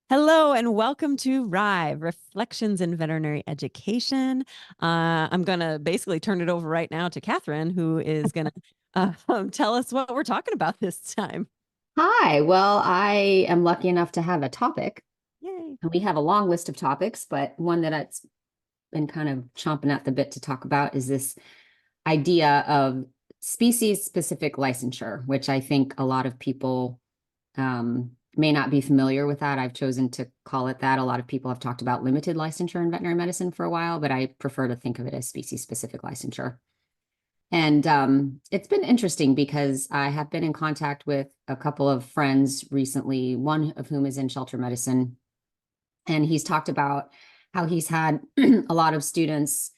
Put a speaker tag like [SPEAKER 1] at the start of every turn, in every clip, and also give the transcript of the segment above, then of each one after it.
[SPEAKER 1] Hello and welcome to RIVE, Reflections in Veterinary Education. I'm going to basically turn it over right now to Catherine, who is going to tell us what we're talking about this time.
[SPEAKER 2] Hi, well, I am lucky enough to have a topic.
[SPEAKER 1] Yay.
[SPEAKER 2] And we have a long list of topics, but one that I've been kind of chomping at the bit to talk about is this idea of species-specific licensure, which I think a lot of people may not be familiar with that. I've chosen to call it that. A lot of people have talked about limited licensure in veterinary medicine for a while, but I prefer to think of it as species-specific licensure. And it's been interesting because I have been in contact with a couple of friends recently, one of whom is in shelter medicine. And he's talked about how he's had a lot of students,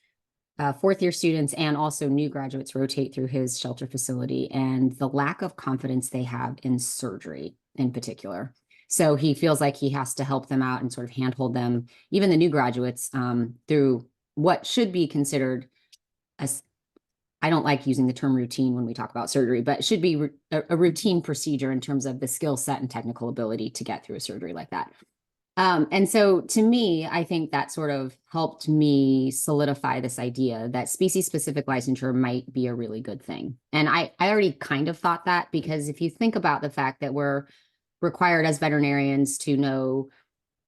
[SPEAKER 2] fourth year students, and also new graduates rotate through his shelter facility and the lack of confidence they have in surgery in particular. So he feels like he has to help them out and sort of handhold them, even the new graduates, through what should be considered as I don't like using the term routine when we talk about surgery, but it should be a routine procedure in terms of the skill set and technical ability to get through a surgery like that. And so to me, I think that sort of helped me solidify this idea that species-specific licensure might be a really good thing. And I already kind of thought that, because if you think about the fact that we're required as veterinarians to know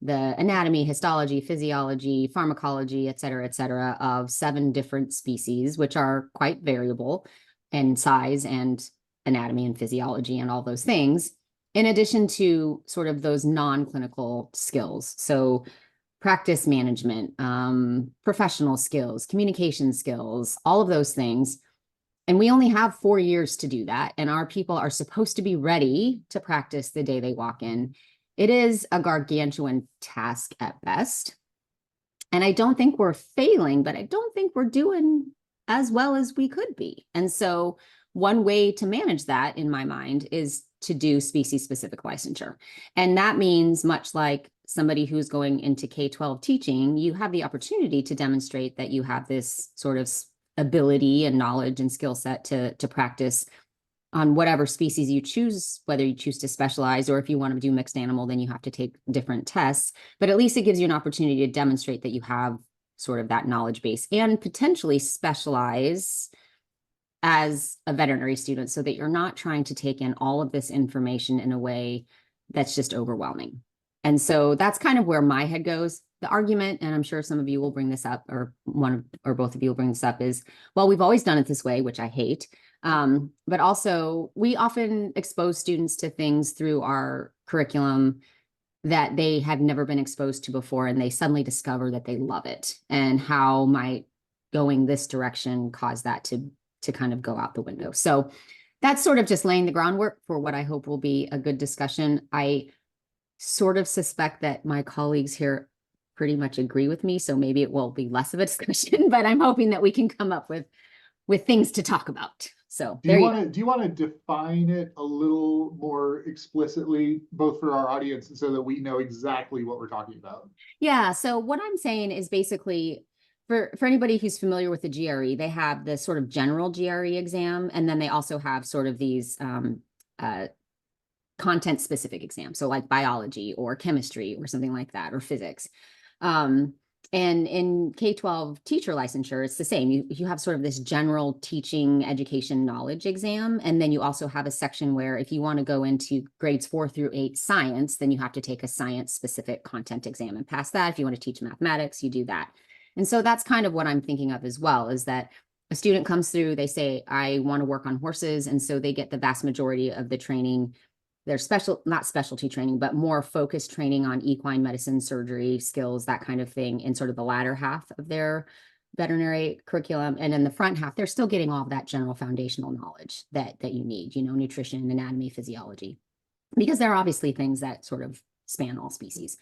[SPEAKER 2] the anatomy, histology, physiology, pharmacology, et cetera, of 7 different species, which are quite variable in size and anatomy and physiology and all those things, in addition to sort of those non-clinical skills. So practice management, professional skills, communication skills, all of those things. And we only have 4 years to do that. And our people are supposed to be ready to practice the day they walk in. It is a gargantuan task at best. And I don't think we're failing, but I don't think we're doing as well as we could be. And so one way to manage that, in my mind, is to do species-specific licensure. And that means, much like somebody who's going into K-12 teaching, you have the opportunity to demonstrate that you have this sort of ability and knowledge and skill set to practice on whatever species you choose, whether you choose to specialize, or if you want to do mixed animal, then you have to take different tests. But at least it gives you an opportunity to demonstrate that you have sort of that knowledge base and potentially specialize as a veterinary student, so that you're not trying to take in all of this information in a way that's just overwhelming. And so that's kind of where my head goes. The argument, and I'm sure some of you will bring this up, or both of you will bring this up, is, well, we've always done it this way, which I hate. But also, we often expose students to things through our curriculum that they have never been exposed to before, and they suddenly discover that they love it. And how might going this direction cause that to kind of go out the window? So that's sort of just laying the groundwork for what I hope will be a good discussion. I sort of suspect that my colleagues here pretty much agree with me, so maybe it will be less of a discussion, but I'm hoping that we can come up with things to talk about. So
[SPEAKER 3] Do
[SPEAKER 2] there
[SPEAKER 3] you
[SPEAKER 2] you
[SPEAKER 3] want to do you want to define it a little more explicitly, both for our audience and so that we know exactly what we're talking about?
[SPEAKER 2] Yeah, so what I'm saying is basically, for anybody who's familiar with the GRE, they have the sort of general GRE exam, and then they also have sort of these content specific exams, so like biology or chemistry or something like that, or physics. And in K-12 teacher licensure, it's the same. You have sort of this general teaching education knowledge exam. And then you also have a section where if you want to go into grades 4 through 8 science, then you have to take a science specific content exam and pass that. If you want to teach mathematics, you do that. And so that's kind of what I'm thinking of as well, is that a student comes through, they say, I want to work on horses. And so they get the vast majority of the training, their not specialty training, but more focused training on equine medicine, surgery skills, that kind of thing, in sort of the latter half of their veterinary curriculum. And in the front half, they're still getting all of that general foundational knowledge that you need, nutrition, anatomy, physiology, because there are obviously things that sort of span all species.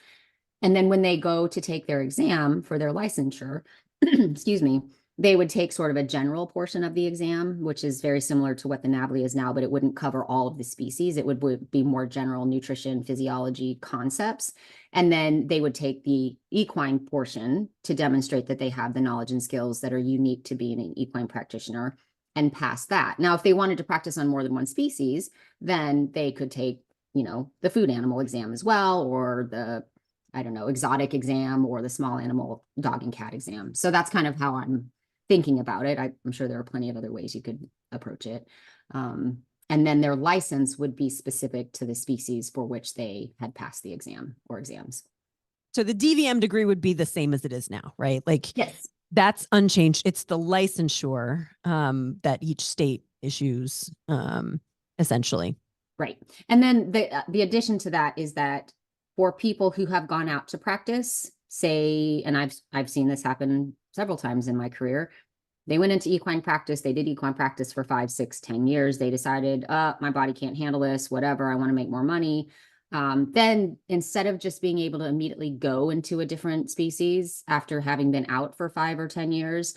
[SPEAKER 2] And then when they go to take their exam for their licensure, excuse me, they would take sort of a general portion of the exam, which is very similar to what the NAVLE is now, but it wouldn't cover all of the species. It would be more general nutrition, physiology concepts. And then they would take the equine portion to demonstrate that they have the knowledge and skills that are unique to being an equine practitioner, and pass that. Now, if they wanted to practice on more than one species, then they could take, the food animal exam as well, or the I don't know, exotic exam or the small animal dog and cat exam. So that's kind of how I'm thinking about it. I'm sure there are plenty of other ways you could approach it. And then their license would be specific to the species for which they had passed the exam or exams.
[SPEAKER 1] So the DVM degree would be the same as it is now, right? Like,
[SPEAKER 2] yes,
[SPEAKER 1] that's unchanged. It's the licensure that each state issues, essentially.
[SPEAKER 2] right. And then the addition to that is that for people who have gone out to practice, say, and I've seen this happen several times in my career. They went into equine practice. They did equine practice for 5, 6, 10 years. They decided, my body can't handle this, whatever. I want to make more money. Then instead of just being able to immediately go into a different species after having been out for 5 or 10 years,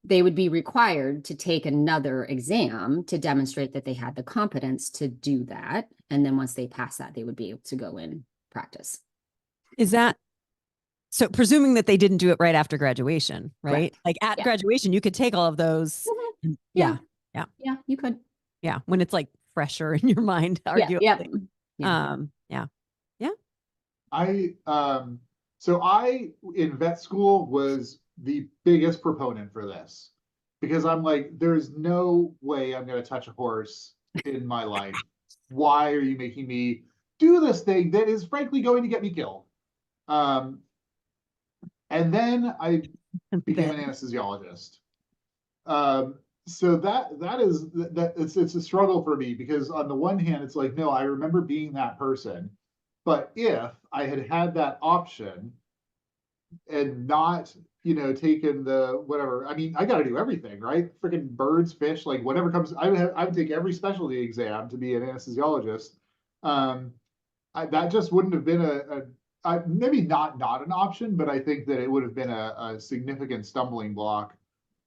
[SPEAKER 2] they would be required to take another exam to demonstrate that they had the competence to do that. And then once they pass that, they would be able to go in practice.
[SPEAKER 1] Is that so? Presuming that they didn't do it right after graduation, right?
[SPEAKER 2] Correct.
[SPEAKER 1] Like at graduation, you could take all of those.
[SPEAKER 2] Mhm.
[SPEAKER 1] Yeah.
[SPEAKER 2] Yeah, you could.
[SPEAKER 1] Yeah. When it's like fresher in your mind, arguably.
[SPEAKER 2] Yeah.
[SPEAKER 1] Yeah.
[SPEAKER 3] So I, in vet school, was the biggest proponent for this because I'm like, there's no way I'm going to touch a horse in my life. Why are you making me do this thing that is frankly going to get me killed? And then I became an anesthesiologist. So that is it's a struggle for me because on the one hand, it's like, no, I remember being that person. But if I had had that option and not, taken the whatever, I mean, I got to do everything, right? Freaking birds, fish, like whatever comes. I would take every specialty exam to be an anesthesiologist. That just wouldn't have been maybe not an option, but I think that it would have been a significant stumbling block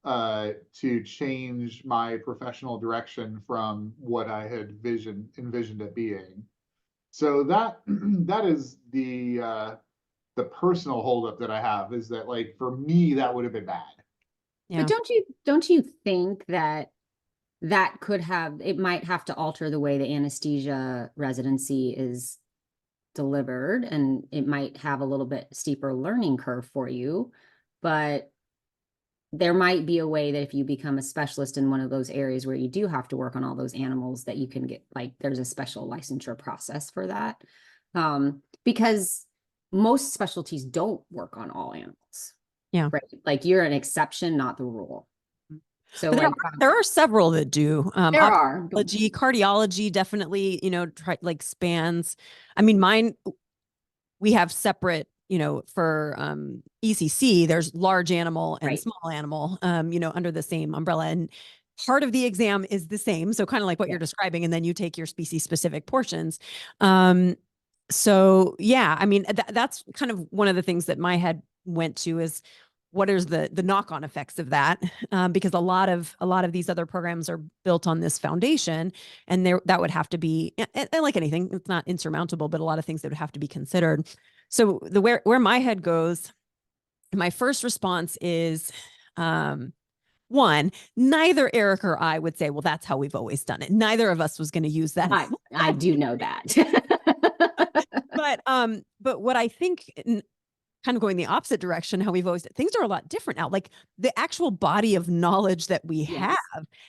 [SPEAKER 3] to change my professional direction from what I had envisioned it being. So that that is the personal holdup that I have is that like for me that would have been bad.
[SPEAKER 1] Yeah.
[SPEAKER 2] But don't you think that it might have to alter the way the anesthesia residency is delivered, and it might have a little bit steeper learning curve for you, but there might be a way that if you become a specialist in one of those areas where you do have to work on all those animals, that you can get, like, there's a special licensure process for that. Because most specialties don't work on all animals.
[SPEAKER 1] Yeah.
[SPEAKER 2] Right. Like you're an exception, not the rule. So
[SPEAKER 1] But there are several that do.
[SPEAKER 2] There are.
[SPEAKER 1] Cardiology definitely, spans. I mean, mine, we have separate, for ECC, there's large animal and small animal, under the same umbrella. And part of the exam is the same. So kind of like what you're describing, and then you take your species specific portions. So yeah, I mean, that's kind of one of the things that my head went to is what is the knock-on effects of that? Because a lot of these other programs are built on this foundation, and that would have to be, and like anything, it's not insurmountable, but a lot of things that would have to be considered. So where my head goes, my first response is, one, neither Eric or I would say, well, that's how we've always done it. Neither of us was going to use that.
[SPEAKER 2] I do know that.
[SPEAKER 1] But what I think, kind of going the opposite direction, how we've always, things are a lot different now. Like the actual body of knowledge that we have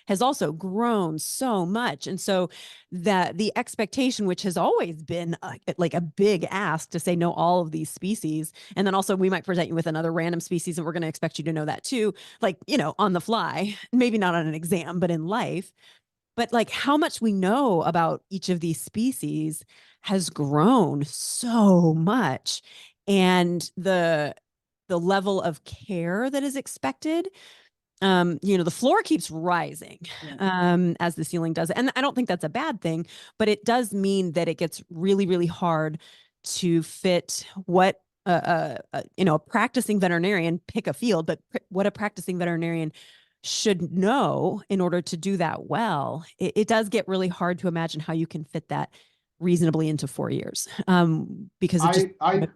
[SPEAKER 1] has also grown so much. And so the expectation, which has always been like a big ask to say, know all of these species. And then also we might present you with another random species and we're going to expect you to know that too, like, on the fly, maybe not on an exam, but in life. But like how much we know about each of these species has grown so much. And the level of care that is expected, the floor keeps rising as the ceiling does. And I don't think that's a bad thing, but it does mean that it gets really, really hard to fit what a practicing veterinarian, pick a field, but what a practicing veterinarian should know in order to do that well. It does get really hard to imagine how you can fit that reasonably into 4 years, because it just
[SPEAKER 3] I'm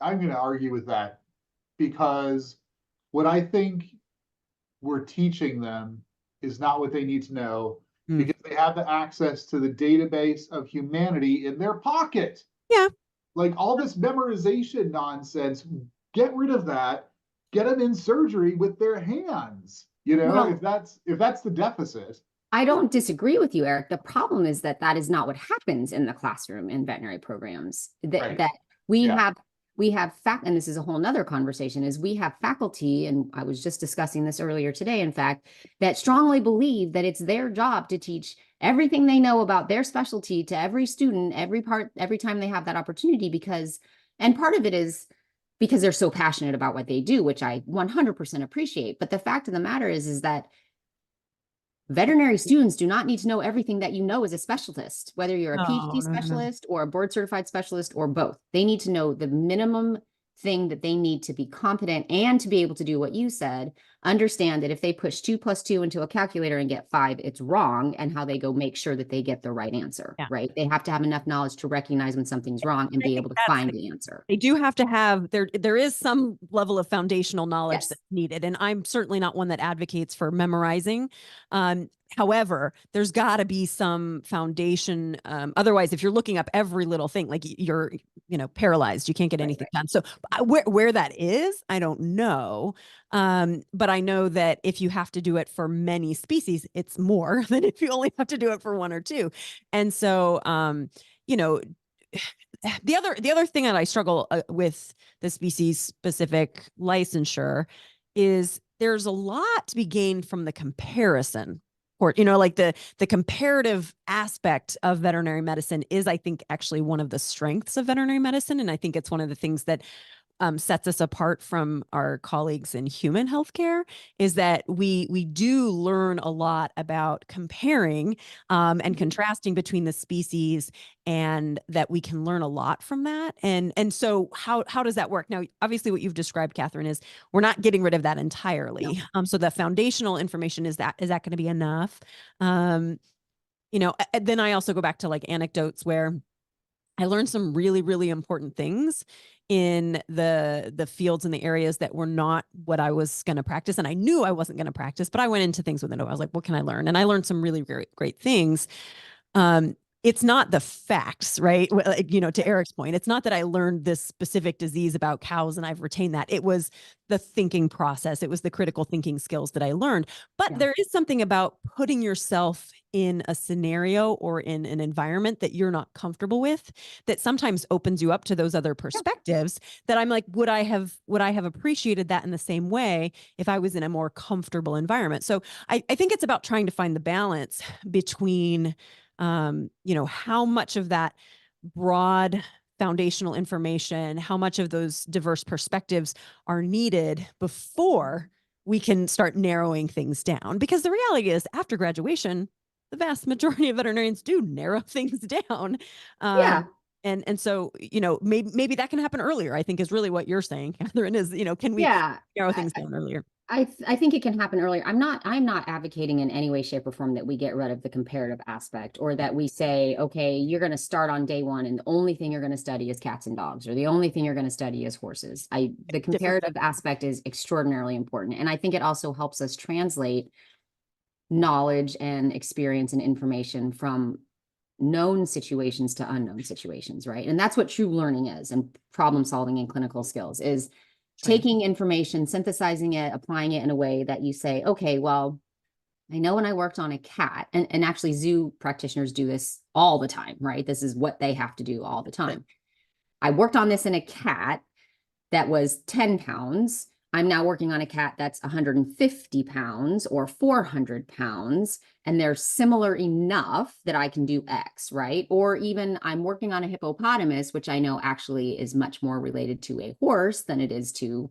[SPEAKER 3] going to argue with that because what I think we're teaching them is not what they need to know because they have the access to the database of humanity in their pocket.
[SPEAKER 1] Yeah.
[SPEAKER 3] Like all this memorization nonsense, get rid of that. Get them in surgery with their hands. You know,
[SPEAKER 2] Well,
[SPEAKER 3] if that's the deficit.
[SPEAKER 2] I don't disagree with you, Eric. The problem is that that is not what happens in the classroom in veterinary programs. That
[SPEAKER 3] Right.
[SPEAKER 2] that we
[SPEAKER 3] Yeah.
[SPEAKER 2] have and this is a whole nother conversation, is we have faculty, and I was just discussing this earlier today, in fact, that strongly believe that it's their job to teach everything they know about their specialty to every student, every time they have that opportunity, and part of it is because they're so passionate about what they do, which I 100% appreciate. But the fact of the matter is that veterinary students do not need to know everything that you know as a specialist, whether you're a
[SPEAKER 1] No,
[SPEAKER 2] PhD
[SPEAKER 1] no, no, no.
[SPEAKER 2] specialist or a board certified specialist or both. They need to know the minimum thing that they need to be competent and to be able to do what you said, understand that if they push 2 + 2 into a calculator and get 5, it's wrong, and how they go make sure that they get the right answer,
[SPEAKER 1] Yeah.
[SPEAKER 2] right? They have to have enough knowledge to recognize when something's wrong and
[SPEAKER 1] I
[SPEAKER 2] be
[SPEAKER 1] think
[SPEAKER 2] able to
[SPEAKER 1] that's
[SPEAKER 2] find the answer.
[SPEAKER 1] they do have to have there is some level of foundational knowledge
[SPEAKER 2] Yes.
[SPEAKER 1] that's needed, and I'm certainly not one that advocates for memorizing. However, there's got to be some foundation. Otherwise, if you're looking up every little thing, like you're paralyzed, you can't get anything done. So where that is, I don't know. But I know that if you have to do it for many species, it's more than if you only have to do it for one or two. And so you know the other thing that I struggle with the species specific licensure is there's a lot to be gained from the comparison, or like the comparative aspect of veterinary medicine is, I think, actually one of the strengths of veterinary medicine, and I think it's one of the things that sets us apart from our colleagues in human healthcare, is that we do learn a lot about comparing and contrasting between the species, and that we can learn a lot from that. And so how does that work? Now, obviously, what you've described, Catherine, is we're not getting rid of that entirely.
[SPEAKER 2] No.
[SPEAKER 1] So the foundational information, is that going to be enough? Then I also go back to like anecdotes where I learned some really, really important things in the fields and the areas that were not what I was going to practice. And I knew I wasn't going to practice, but I went into things with it. I was like, what can I learn? And I learned some really great, great things. It's not the facts, right? To Eric's point, it's not that I learned this specific disease about cows and I've retained that. It was the thinking process. It was the critical thinking skills that I learned. But there is something about putting yourself in a scenario or in an environment that you're not comfortable with that sometimes opens you up to those other perspectives that I'm like, would I have appreciated that in the same way if I was in a more comfortable environment? So I think it's about trying to find the balance between how much of that broad foundational information, how much of those diverse perspectives are needed before we can start narrowing things down. Because the reality is, after graduation, the vast majority of veterinarians do narrow things down.
[SPEAKER 2] Yeah.
[SPEAKER 1] And so, maybe that can happen earlier, I think, is really what you're saying, Catherine, is, can we
[SPEAKER 2] Yeah.
[SPEAKER 1] narrow things down earlier?
[SPEAKER 2] I think it can happen earlier. I'm not advocating in any way, shape, or form that we get rid of the comparative aspect, or that we say, okay, you're going to start on day one and the only thing you're going to study is cats and dogs, or the only thing you're going to study is horses. The comparative aspect is extraordinarily important. And I think it also helps us translate knowledge and experience and information from known situations to unknown situations, right? And that's what true learning is, and problem solving and clinical skills is taking information, synthesizing it, applying it in a way that you say, okay, well, I know when I worked on a cat, and actually zoo practitioners do this all the time, right? This is what they have to do all the time. I worked on this in a cat that was 10 pounds. I'm now working on a cat that's 150 pounds or 400 pounds, and they're similar enough that I can do X, right? Or even I'm working on a hippopotamus, which I know actually is much more related to a horse than it is to,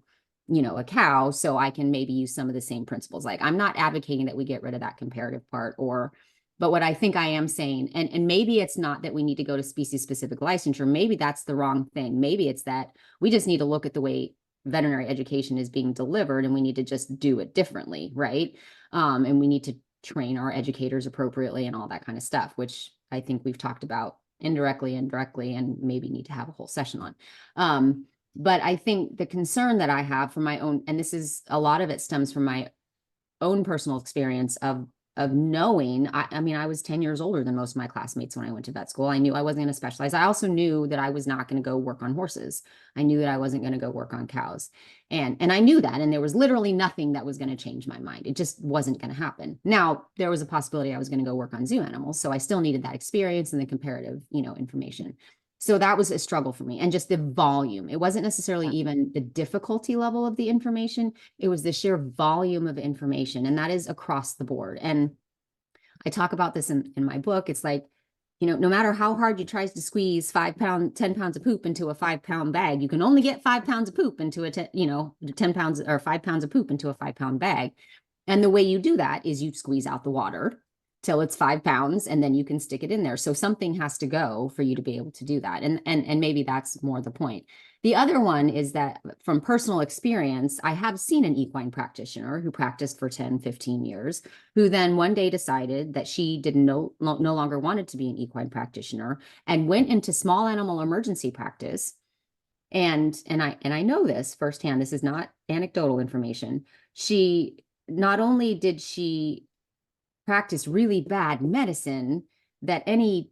[SPEAKER 2] a cow. So I can maybe use some of the same principles. Like, I'm not advocating that we get rid of that comparative part, but what I think I am saying, and maybe it's not that we need to go to species specific licensure. Maybe that's the wrong thing. Maybe it's that we just need to look at the way veterinary education is being delivered, and we need to just do it differently, right? And we need to train our educators appropriately and all that kind of stuff, which I think we've talked about indirectly and directly, and maybe need to have a whole session on. But I think the concern that I have from my own, and this is a lot of it stems from my own personal experience of knowing, I mean, I was 10 years older than most of my classmates when I went to vet school. I knew I wasn't going to specialize. I also knew that I was not going to go work on horses. I knew that I wasn't going to go work on cows. And I knew that, and there was literally nothing that was going to change my mind. It just wasn't going to happen. Now, there was a possibility I was going to go work on zoo animals, so I still needed that experience and the comparative, information. So that was a struggle for me, and just the volume. It wasn't necessarily even the difficulty level of the information. It was the sheer volume of information, and that is across the board. And I talk about this in my book. It's like, no matter how hard you try to squeeze 10 pounds of poop into a 5-pound bag, you can only get 5 pounds of poop into 10 pounds or 5 pounds of poop into a 5-pound bag. And the way you do that is you squeeze out the water till it's 5 pounds, and then you can stick it in there. So something has to go for you to be able to do that. And maybe that's more the point. The other one is that from personal experience, I have seen an equine practitioner who practiced for 10, 15 years, who then one day decided that she didn't no longer wanted to be an equine practitioner and went into small animal emergency practice. And I know this firsthand. This is not anecdotal information. She not only did she practice really bad medicine that any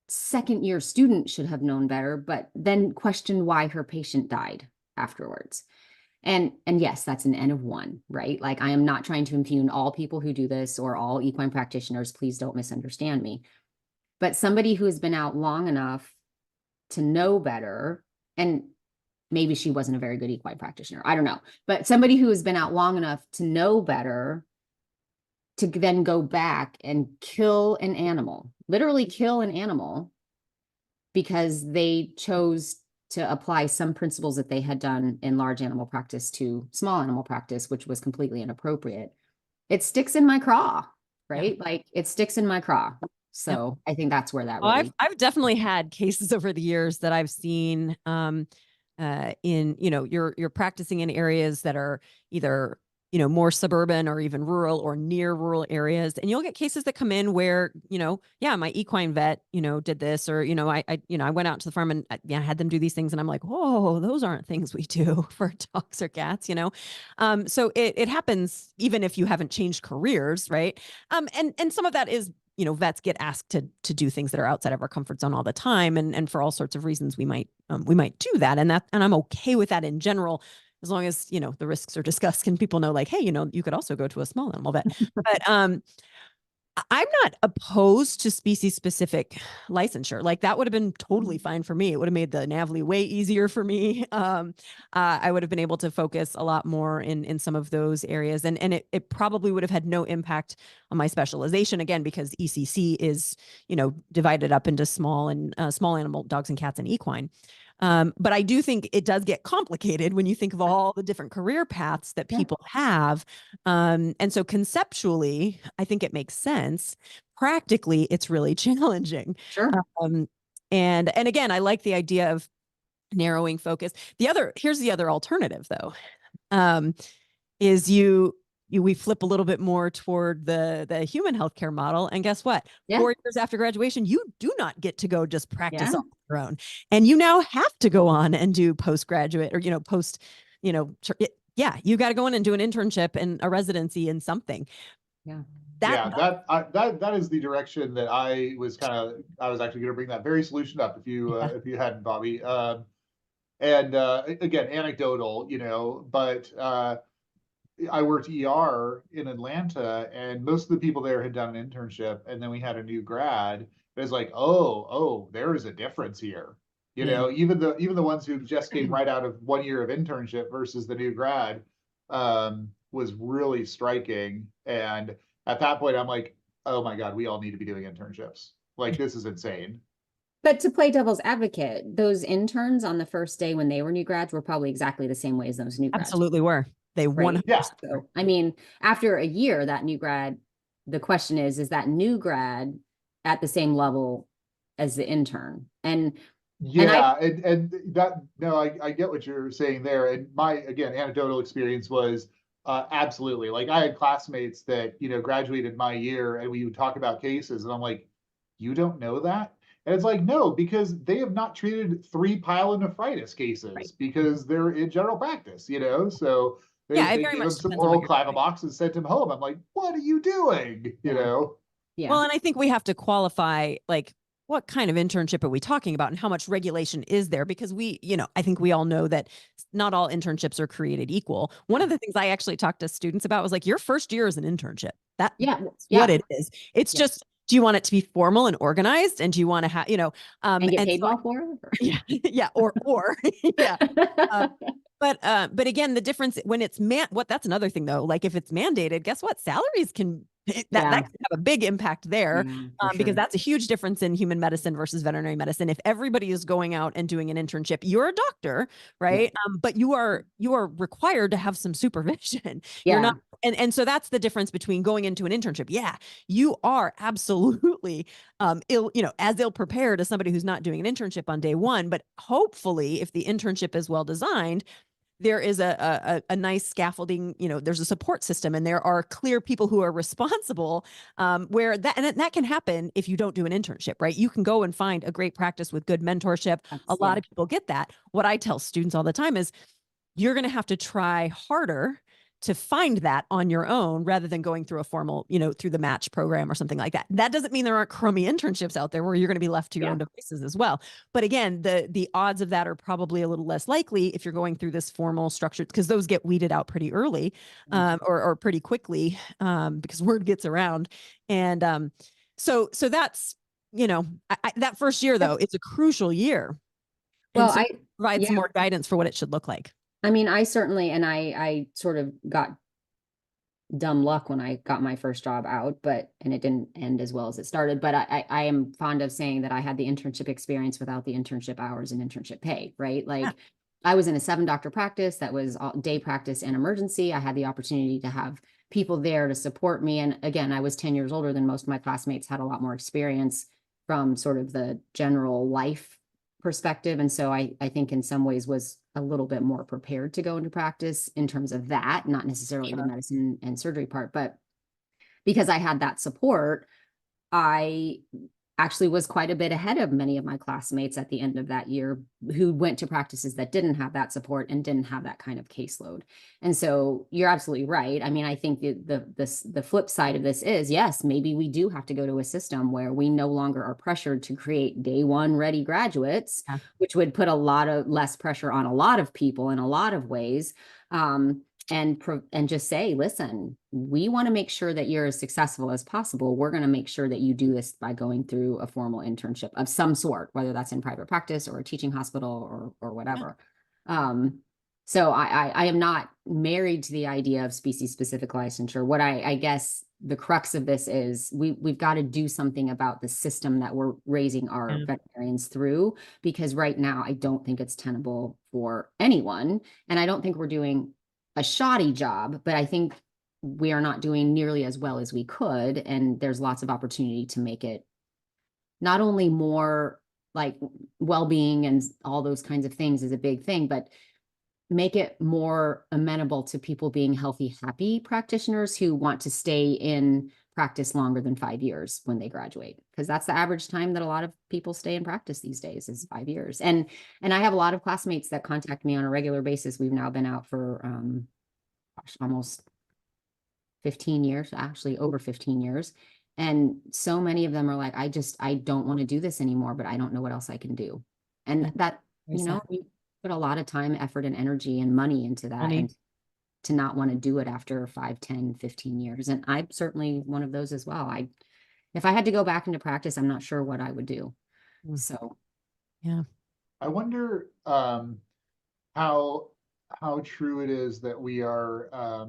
[SPEAKER 2] second-year student should have known better, but then questioned why her patient died afterwards. And yes, that's an N of one, right? Like, I am not trying to impugn all people who do this or all equine practitioners. Please don't misunderstand me. But somebody who has been out long enough to know better, and maybe she wasn't a very good equine practitioner, I don't know, but somebody who has been out long enough to know better to then go back and kill an animal, literally kill an animal, because they chose to apply some principles that they had done in large animal practice to small animal practice, which was completely inappropriate. It sticks in my craw, right?
[SPEAKER 1] Yeah.
[SPEAKER 2] Like, it sticks in my craw.
[SPEAKER 1] Yep.
[SPEAKER 2] So I think that's where that
[SPEAKER 1] Oh,
[SPEAKER 2] really.
[SPEAKER 1] I've definitely had cases over the years that I've seen in, you're practicing in areas that are either, more suburban or even rural or near rural areas. And you'll get cases that come in where, yeah, my equine vet, did this, or, I went out to the farm and had them do these things. And I'm like, oh, those aren't things we do for dogs or cats, So it happens even if you haven't changed careers. Right. And some of that is, vets get asked to do things that are outside of our comfort zone all the time. And for all sorts of reasons, we might do that. And I'm okay with that in general, as long as, the risks are discussed and people know, like, hey, you could also go to a small animal vet. But I'm not opposed to species specific licensure. Like, that would have been totally fine for me. It would have made the NAVLE way easier for me. I would have been able to focus a lot more in some of those areas. And it probably would have had no impact on my specialization, again, because ECC is, divided up into small animal dogs and cats and equine. But I do think it does get complicated when you think of all the different career paths that people have. And so conceptually, I think it makes sense. Practically, it's really challenging.
[SPEAKER 2] Sure.
[SPEAKER 1] And again, I like the idea of narrowing focus. Here's the other alternative, though, is we flip a little bit more toward the human healthcare model. And guess what?
[SPEAKER 2] Yeah.
[SPEAKER 1] 4 years after graduation, you do not get to go just practice on your own. And you now have to go on and do postgraduate or, yeah, you got to go in and do an internship and a residency in something.
[SPEAKER 3] Yeah. That is the direction that I was actually going to bring that very solution up if you hadn't, Bobby. And again, anecdotal, but I worked ER in Atlanta, and most of the people there had done an internship, and then we had a new grad. It was like, oh, there is a difference here. Even the ones who just came right out of 1 year of internship versus the new grad was really striking. And at that point, I'm like, oh my God, we all need to be doing internships. Like, this is insane.
[SPEAKER 2] But to play devil's advocate, those interns on the first day when they were new grads were probably exactly the same way as those new grads.
[SPEAKER 1] Absolutely were. They
[SPEAKER 2] Right?
[SPEAKER 1] 100%.
[SPEAKER 3] Yeah.
[SPEAKER 2] So, I mean, after a year, that new grad, the question is that new grad at the same level as the intern? And
[SPEAKER 3] that, no, I get what you're saying there. And my, again, anecdotal experience was absolutely, like, I had classmates that, graduated my year, and we would talk about cases, and I'm like, you don't know that? And it's like, no, because they have not treated 3 pyelonephritis cases because they're in general practice, so
[SPEAKER 1] Yeah, it
[SPEAKER 3] They
[SPEAKER 1] very
[SPEAKER 3] gave him
[SPEAKER 1] much
[SPEAKER 3] some
[SPEAKER 1] depends on what
[SPEAKER 3] oral
[SPEAKER 1] you're doing.
[SPEAKER 3] Clavobox and sent him home. I'm like, what are you doing? You
[SPEAKER 2] Yeah.
[SPEAKER 3] know?
[SPEAKER 2] Yeah.
[SPEAKER 1] Well, and I think we have to qualify, like, what kind of internship are we talking about and how much regulation is there? Because I think we all know that not all internships are created equal. One of the things I actually talked to students about was like, your first year is an internship. That's
[SPEAKER 2] Yeah.
[SPEAKER 1] what
[SPEAKER 2] Yeah.
[SPEAKER 1] it is. It's
[SPEAKER 2] Yeah.
[SPEAKER 1] just, do you want it to be formal and organized? And do you want to have,
[SPEAKER 2] And get
[SPEAKER 1] and
[SPEAKER 2] paid
[SPEAKER 1] so,
[SPEAKER 2] well for it?
[SPEAKER 1] yeah, yeah, or, yeah. Um, but again, the difference when it's that's another thing though. Like if it's mandated, guess what? Salaries can that
[SPEAKER 2] Yeah.
[SPEAKER 1] can have a big impact there,
[SPEAKER 2] Yeah, for
[SPEAKER 1] because
[SPEAKER 2] sure.
[SPEAKER 1] that's a huge difference in human medicine versus veterinary medicine. If everybody is going out and doing an internship, you're a doctor,
[SPEAKER 2] Yeah.
[SPEAKER 1] right? But you are required to have some supervision. You're
[SPEAKER 2] Yeah.
[SPEAKER 1] not. And so that's the difference between going into an internship. Yeah, you are absolutely as ill prepared as somebody who's not doing an internship on day one. But hopefully, if the internship is well designed, there is a nice scaffolding, there's a support system and there are clear people who are responsible, where that can happen if you don't do an internship, right? You can go and find a great practice with good mentorship. A lot
[SPEAKER 2] Yeah.
[SPEAKER 1] of people get that. What I tell students all the time is you're going to have to try harder to find that on your own rather than going through a formal, through the match program or something like that. That doesn't mean there aren't crummy internships out there where you're going to be left to your
[SPEAKER 2] Yeah.
[SPEAKER 1] own devices as well. But again, the odds of that are probably a little less likely if you're going through this formal structured, because those get weeded out pretty early, or pretty quickly, because word gets around. And so that's, that first year though, it's a crucial year. And
[SPEAKER 2] Well,
[SPEAKER 1] so provide
[SPEAKER 2] yeah,
[SPEAKER 1] some more guidance for what it should look like.
[SPEAKER 2] I mean, I certainly, and I sort of got dumb luck when I got my first job out, and it didn't end as well as it started. But I am fond of saying that I had the internship experience without the internship hours and internship pay, right?
[SPEAKER 1] Yeah.
[SPEAKER 2] Like I was in a 7 doctor practice that was all day practice and emergency. I had the opportunity to have people there to support me. And again, I was 10 years older than most of my classmates, had a lot more experience from sort of the general life perspective. And so I think in some ways was a little bit more prepared to go into practice in terms of that, not necessarily the
[SPEAKER 1] Sure.
[SPEAKER 2] medicine and surgery part, but because I had that support, I actually was quite a bit ahead of many of my classmates at the end of that year who went to practices that didn't have that support and didn't have that kind of caseload. And so you're absolutely right. I mean, I think the flip side of this is, yes, maybe we do have to go to a system where we no longer are pressured to create day one ready graduates,
[SPEAKER 1] Yeah.
[SPEAKER 2] which would put a lot of less pressure on a lot of people in a lot of ways. And just say, listen, we want to make sure that you're as successful as possible. We're going to make sure that you do this by going through a formal internship of some sort, whether that's in private practice or a teaching hospital or whatever. So I am not married to the idea of species specific licensure. What I guess the crux of this is we've got to do something about the system that we're raising our veterinarians through, because right now I don't think it's tenable for anyone. And I don't think we're doing a shoddy job, but I think we are not doing nearly as well as we could. And there's lots of opportunity to make it not only more like well-being and all those kinds of things is a big thing, but make it more amenable to people being healthy, happy practitioners who want to stay in practice longer than 5 years when they graduate, because that's the average time that a lot of people stay in practice these days is 5 years. And I have a lot of classmates that contact me on a regular basis. We've now been out for almost 15 years, actually over 15 years. And so many of them are like, I don't want to do this anymore, but I don't know what else I can do. And that, we put a lot of time, effort, and energy and money into that. And to not want to do it after 5, 10, 15 years. And I'm certainly one of those as well. If I had to go back into practice, I'm not sure what I would do. So,
[SPEAKER 1] yeah.
[SPEAKER 3] I wonder how true it is that we are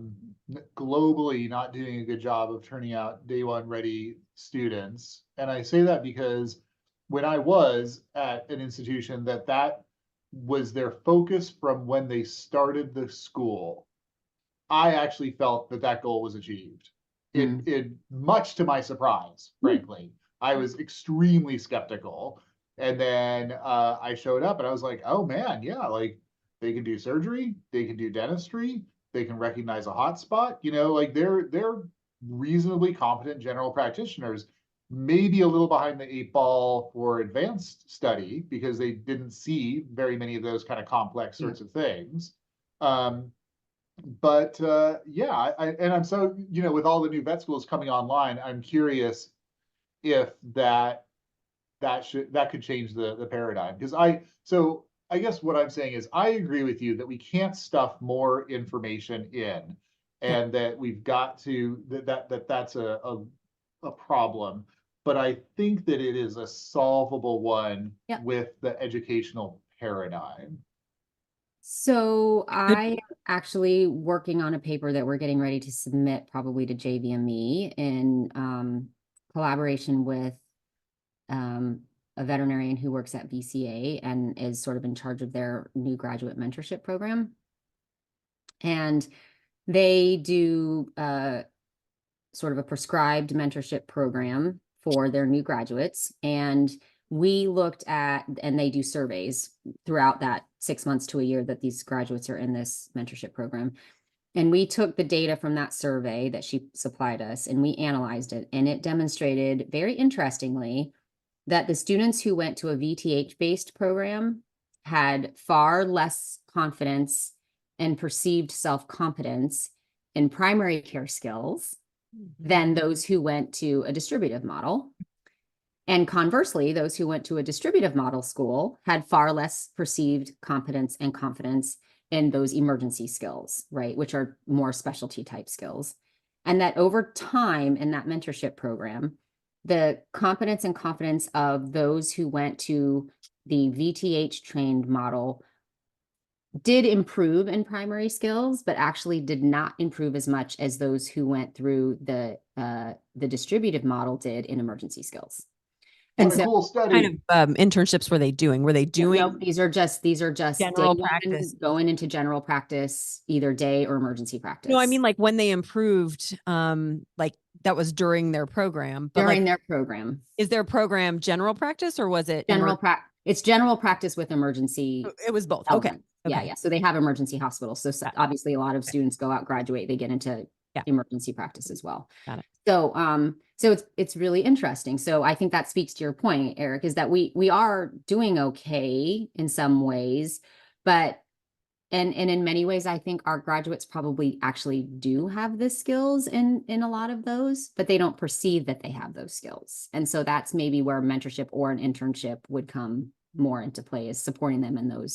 [SPEAKER 3] globally not doing a good job of turning out day one ready students. And I say that because when I was at an institution that was their focus from when they started the school, I actually felt that goal was achieved. It much to my surprise, frankly. I was extremely skeptical. And then I showed up and I was like, oh man, yeah, like they can do surgery, they can do dentistry, they can recognize a hot spot, like they're reasonably competent general practitioners, maybe a little behind the 8 ball for advanced study because they didn't see very many of those kind of complex sorts of things. But yeah, and I'm so, with all the new vet schools coming online, I'm curious if that could change the paradigm. Because I guess what I'm saying is I agree with you that we can't stuff more information in,
[SPEAKER 1] Yep.
[SPEAKER 3] and that we've got to that's a problem. But I think that it is a solvable one
[SPEAKER 2] Yeah.
[SPEAKER 3] with the educational paradigm.
[SPEAKER 2] So
[SPEAKER 1] Good.
[SPEAKER 2] I am actually working on a paper that we're getting ready to submit probably to JVME in collaboration with a veterinarian who works at VCA and is sort of in charge of their new graduate mentorship program. And they do sort of a prescribed mentorship program for their new graduates. And we looked at, and they do surveys throughout that 6 months to a year that these graduates are in this mentorship program. And we took the data from that survey that she supplied us and we analyzed it. And it demonstrated very interestingly that the students who went to a VTH-based program had far less confidence and perceived self-competence in primary care skills than those who went to a distributive model. And conversely, those who went to a distributive model school had far less perceived competence and confidence in those emergency skills, right, which are more specialty type skills. And that over time in that mentorship program, the competence and confidence of those who went to the VTH trained model did improve in primary skills, but actually did not improve as much as those who went through the distributive model did in emergency skills. And
[SPEAKER 3] What a
[SPEAKER 2] so
[SPEAKER 3] cool
[SPEAKER 1] Kind
[SPEAKER 3] study.
[SPEAKER 1] of internships were they doing? Were they doing
[SPEAKER 2] no, these are just day
[SPEAKER 1] general
[SPEAKER 2] one
[SPEAKER 1] practice?
[SPEAKER 2] going into general practice, either day or emergency practice.
[SPEAKER 1] No, I mean like when they improved, like that was during their program, but
[SPEAKER 2] during
[SPEAKER 1] like,
[SPEAKER 2] their program.
[SPEAKER 1] is their program general practice or was it
[SPEAKER 2] It's general practice with emergency
[SPEAKER 1] It was both. Okay.
[SPEAKER 2] element. Yeah,
[SPEAKER 1] Okay.
[SPEAKER 2] yeah. So they have emergency hospitals. So
[SPEAKER 1] Got it.
[SPEAKER 2] obviously a lot of
[SPEAKER 1] Okay.
[SPEAKER 2] students go out, graduate, they get into
[SPEAKER 1] Yeah.
[SPEAKER 2] emergency practice as well.
[SPEAKER 1] Got it.
[SPEAKER 2] So it's really interesting. So I think that speaks to your point, Eric, is that we are doing okay in some ways, but and in many ways, I think our graduates probably actually do have the skills in a lot of those, but they don't perceive that they have those skills. And so that's maybe where mentorship or an internship would come more into play, is supporting them in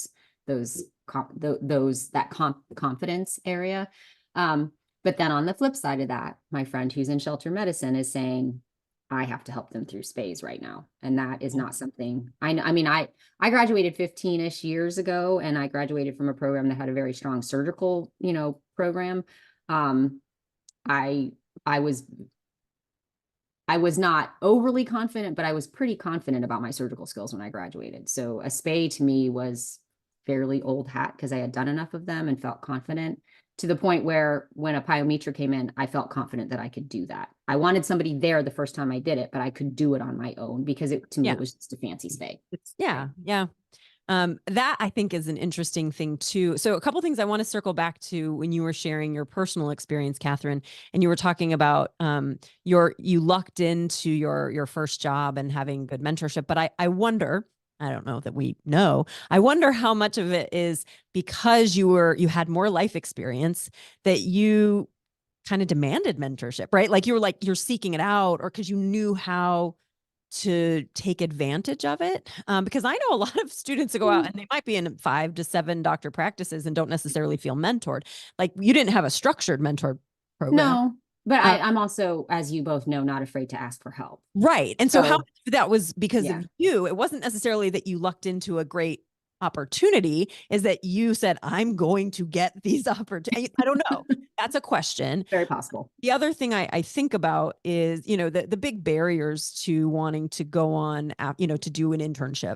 [SPEAKER 2] confidence area. But then on the flip side of that, my friend who's in shelter medicine is saying, I have to help them through spays right now. And that is not something I know. I mean, I graduated 15-ish years ago, and I graduated from a program that had a very strong surgical, program. I I was not overly confident, but I was pretty confident about my surgical skills when I graduated. So a spay to me was fairly old hat because I had done enough of them and felt confident, to the point where when a pyometra came in, I felt confident that I could do that. I wanted somebody there the first time I did it, but I could do it on my own because to me,
[SPEAKER 1] Yeah.
[SPEAKER 2] it was just a fancy spay.
[SPEAKER 1] Yeah. Yeah. That I think is an interesting thing too. So a couple things I want to circle back to when you were sharing your personal experience, Catherine, and you were talking about you lucked into your first job and having good mentorship. But I wonder, I don't know that we know. I wonder how much of it is because you had more life experience that you kind of demanded mentorship, right? Like you were like you're seeking it out, or because you knew how to take advantage of it. Because I know a lot of students that go out and they might be in 5 to 7 doctor practices and don't necessarily feel mentored. Like you didn't have a structured mentor program.
[SPEAKER 2] No, but
[SPEAKER 1] Uh,
[SPEAKER 2] I'm also, as you both know, not afraid to ask for help.
[SPEAKER 1] right. And so how much of that was because
[SPEAKER 2] Yeah.
[SPEAKER 1] of you? It wasn't necessarily that you lucked into a great opportunity, is that you said, I'm going to get these opportunities. I don't know. That's a question.
[SPEAKER 2] Very possible.
[SPEAKER 1] The other thing I think about is, the big barriers to wanting to go on, to do an internship.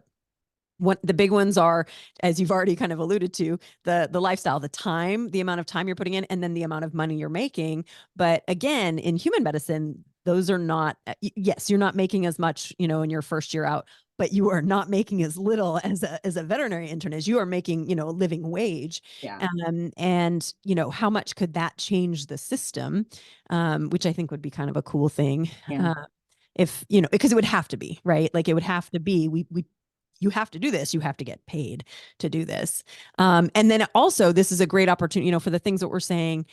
[SPEAKER 1] The big ones are, as you've already kind of alluded to, the lifestyle, the time, the amount of time you're putting in, and then the amount of money you're making. But again, in human medicine, those are not, yes, you're not making as much, in your first year out, but you are not making as little as a veterinary intern as you are making, a living wage.
[SPEAKER 2] Yeah.
[SPEAKER 1] And how much could that change the system? Which I think would be kind of a cool thing.
[SPEAKER 2] Yeah.
[SPEAKER 1] If, because it would have to be, right? Like it would have to be, we you have to do this. You have to get paid to do this. And then also, this is a great opportunity, for the things that we're saying.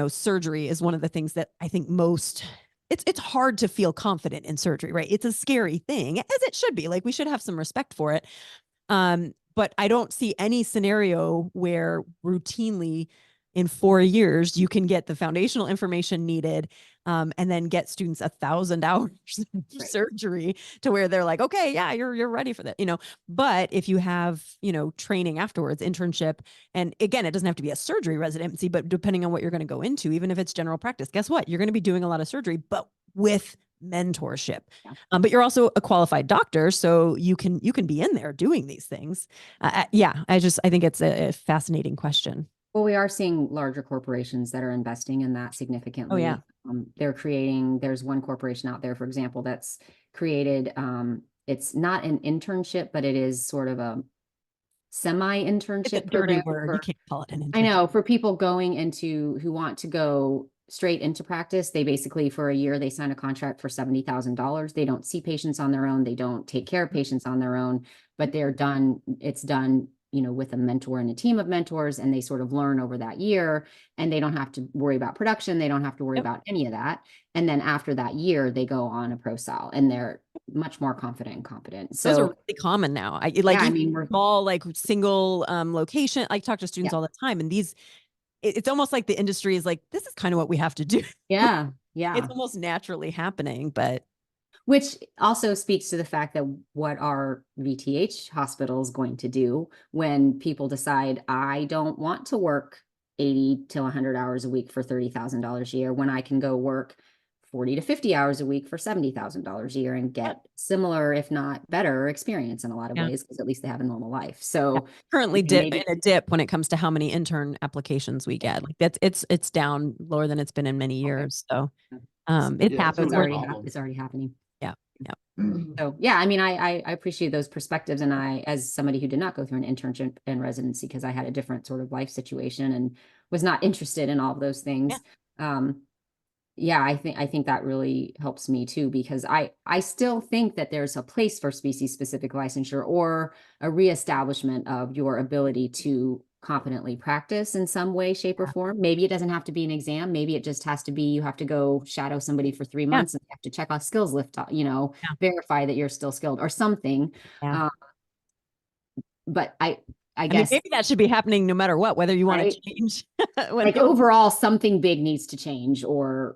[SPEAKER 1] Surgery is one of the things that I think most. It's hard to feel confident in surgery, right? It's a scary thing, as it should be. Like, we should have some respect for it. But I don't see any scenario where routinely in 4 years you can get the foundational information needed, and then get students 1,000 hours of surgery to where they're like, okay, yeah, you're ready for that. But if you have, training afterwards, internship, and again, it doesn't have to be a surgery residency, but depending on what you're going to go into, even if it's general practice, guess what? You're going to be doing a lot of surgery, but with mentorship. But you're also a qualified doctor, so you can be in there doing these things. I think it's a fascinating question.
[SPEAKER 2] Well, we are seeing larger corporations that are investing in that significantly.
[SPEAKER 1] Oh, yeah.
[SPEAKER 2] There's one corporation out there, for example, that's created, it's not an internship, but it is sort of a semi-internship.
[SPEAKER 1] It's a dirty word. You can't call it an internship.
[SPEAKER 2] I know, for people who want to go straight into practice, they basically, for a year, they sign a contract for $70,000. They don't see patients on their own. They don't take care of patients on their own, but it's done, with a mentor and a team of mentors, and they sort of learn over that year, and they don't have to worry about production. They don't have to worry about any of that. And then after that year, they go on a pro-sal, and they're much more confident and competent. So
[SPEAKER 1] those are really common now. We're small, like single location. I talk to students all the time, and it's almost like the industry is like, this is kind of what we have to do.
[SPEAKER 2] Yeah.
[SPEAKER 1] It's almost naturally happening, but.
[SPEAKER 2] Which also speaks to the fact that what are VTH hospitals going to do when people decide, I don't want to work 80 to 100 hours a week for $30,000 a year, when I can go work 40 to 50 hours a week for $70,000 a year and get similar, if not better, experience in a lot of ways, because at least they have a normal life. So
[SPEAKER 1] currently in a dip when it comes to how many intern applications we get. Like it's down lower than it's been in many years. So it's happening.
[SPEAKER 2] It's already happening.
[SPEAKER 1] Yeah.
[SPEAKER 2] So yeah, I mean, I appreciate those perspectives, and I, as somebody who did not go through an internship and residency because I had a different sort of life situation and was not interested in all of those things. I think that really helps me too, because I still think that there's a place for species specific licensure, or a reestablishment of your ability to competently practice in some way, shape, or form. Maybe it doesn't have to be an exam. Maybe it just has to be, you have to go shadow somebody for 3 months and you have to check off skills lift, verify that you're still skilled or something. But I guess
[SPEAKER 1] maybe that should be happening no matter what, whether you want to change.
[SPEAKER 2] Like overall, something big needs to change, or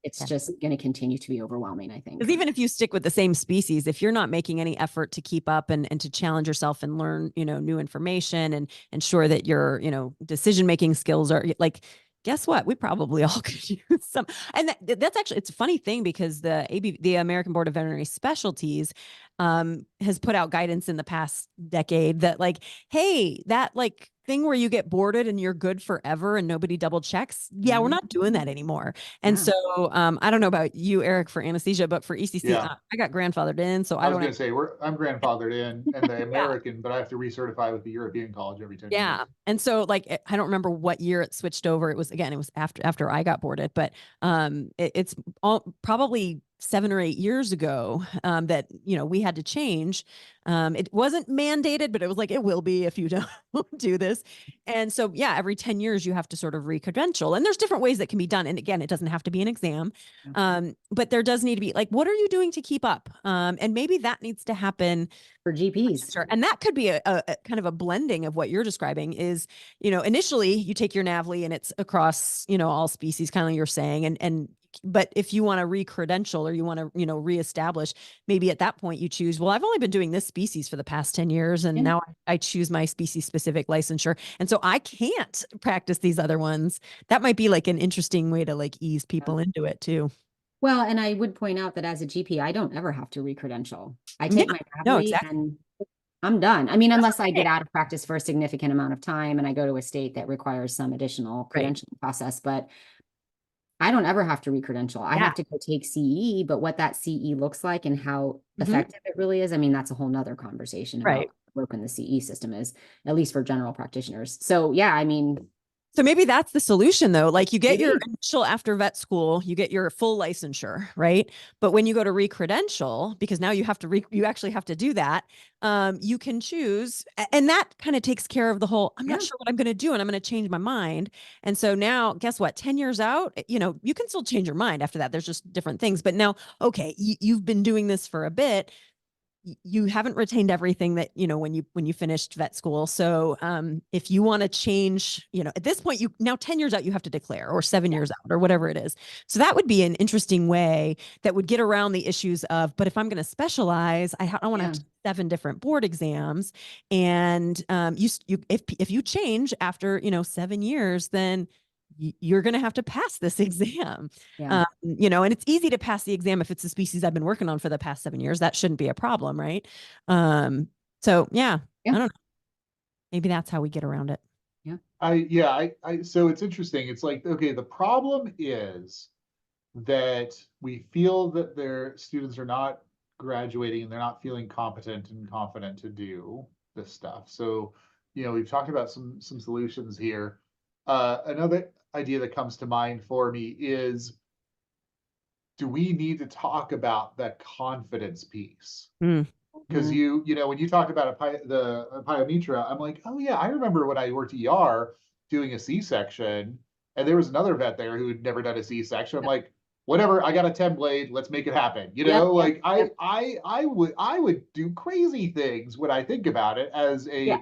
[SPEAKER 2] it's just going to continue to be overwhelming, I think.
[SPEAKER 1] Because even if you stick with the same species, if you're not making any effort to keep up and to challenge yourself and learn, new information and ensure that your, decision-making skills are like, guess what? We probably all could use some. And that's actually, it's a funny thing, because the American Board of Veterinary Specialties has put out guidance in the past decade that like, hey, that like thing where you get boarded and you're good forever and nobody double checks. Yeah, we're not doing that anymore. And so I don't know about you, Eric, for anesthesia, but for ECC, I got grandfathered in. So I was
[SPEAKER 3] going to say, I'm grandfathered in and the American, but I have to recertify with the European college every 10 years.
[SPEAKER 1] And so like, I don't remember what year it switched over. It was after I got boarded, but it's probably 7 or 8 years ago that, we had to change. It wasn't mandated, but it was like, it will be if you don't do this. And so, every 10 years you have to sort of re-credential, and there's different ways that can be done. And again, it doesn't have to be an exam. But there does need to be like, what are you doing to keep up? And maybe that needs to happen
[SPEAKER 2] for GPs.
[SPEAKER 1] Sure. And that could be a kind of a blending of what you're describing is, initially you take your NAVLE and it's across, all species, kind of like you're saying. But if you want to re-credential or you want to, reestablish, maybe at that point you choose, well, I've only been doing this species for the past 10 years. And now I choose my species specific licensure. And so I can't practice these other ones. That might be like an interesting way to like ease people into it too.
[SPEAKER 2] Well, and I would point out that as a GP, I don't ever have to re-credential. I take my NAVLE and I'm done. I mean, unless I get out of practice for a significant amount of time and I go to a state that requires some additional credentialing process, but I don't ever have to re-credential. I have to go take CE, but what that CE looks like and how effective it really is, I mean, that's a whole nother conversation about how broken the CE system is, at least for general practitioners. So I mean,
[SPEAKER 1] So maybe that's the solution though. Like you get your
[SPEAKER 2] Maybe.
[SPEAKER 1] initial after vet school, you get your full licensure, right? But when you go to recredential, because now you have to you actually have to do that, you can choose, and that kind of takes care of the whole, I'm not
[SPEAKER 2] Yeah.
[SPEAKER 1] sure what I'm going to do and I'm going to change my mind. And so now guess what? 10 years out, you can still change your mind after that. There's just different things. But now, okay, you've been doing this for a bit, you haven't retained everything that when you finished vet school. So if you want to change, at this point, you now 10 years out you have to declare, or 7 years out, or whatever it is. So that would be an interesting way that would get around the issues of, but if I'm going to specialize, I want to have
[SPEAKER 2] Yeah.
[SPEAKER 1] 7 different board exams. And if you change after 7 years, then you're going to have to pass this exam.
[SPEAKER 2] Yeah.
[SPEAKER 1] And it's easy to pass the exam if it's a species I've been working on for the past 7 years. That shouldn't be a problem, right? So yeah, I
[SPEAKER 2] Yeah.
[SPEAKER 1] don't know. Maybe that's how we get around it.
[SPEAKER 2] Yeah.
[SPEAKER 3] So it's interesting. It's like, okay, the problem is that we feel that their students are not graduating and they're not feeling competent and confident to do this stuff. So, we've talked about some solutions here. Another idea that comes to mind for me is, do we need to talk about that confidence piece?
[SPEAKER 1] Mm.
[SPEAKER 3] Because when you talked about the pyometra, I'm like, oh yeah, I remember when I worked ER doing a C-section, and there was another vet there who had never done a C-section. I'm like, whatever, I got a 10 blade, let's make it happen.
[SPEAKER 2] Yep.
[SPEAKER 3] Like
[SPEAKER 2] Yep.
[SPEAKER 3] I would do crazy things when I think about it as
[SPEAKER 2] Yeah.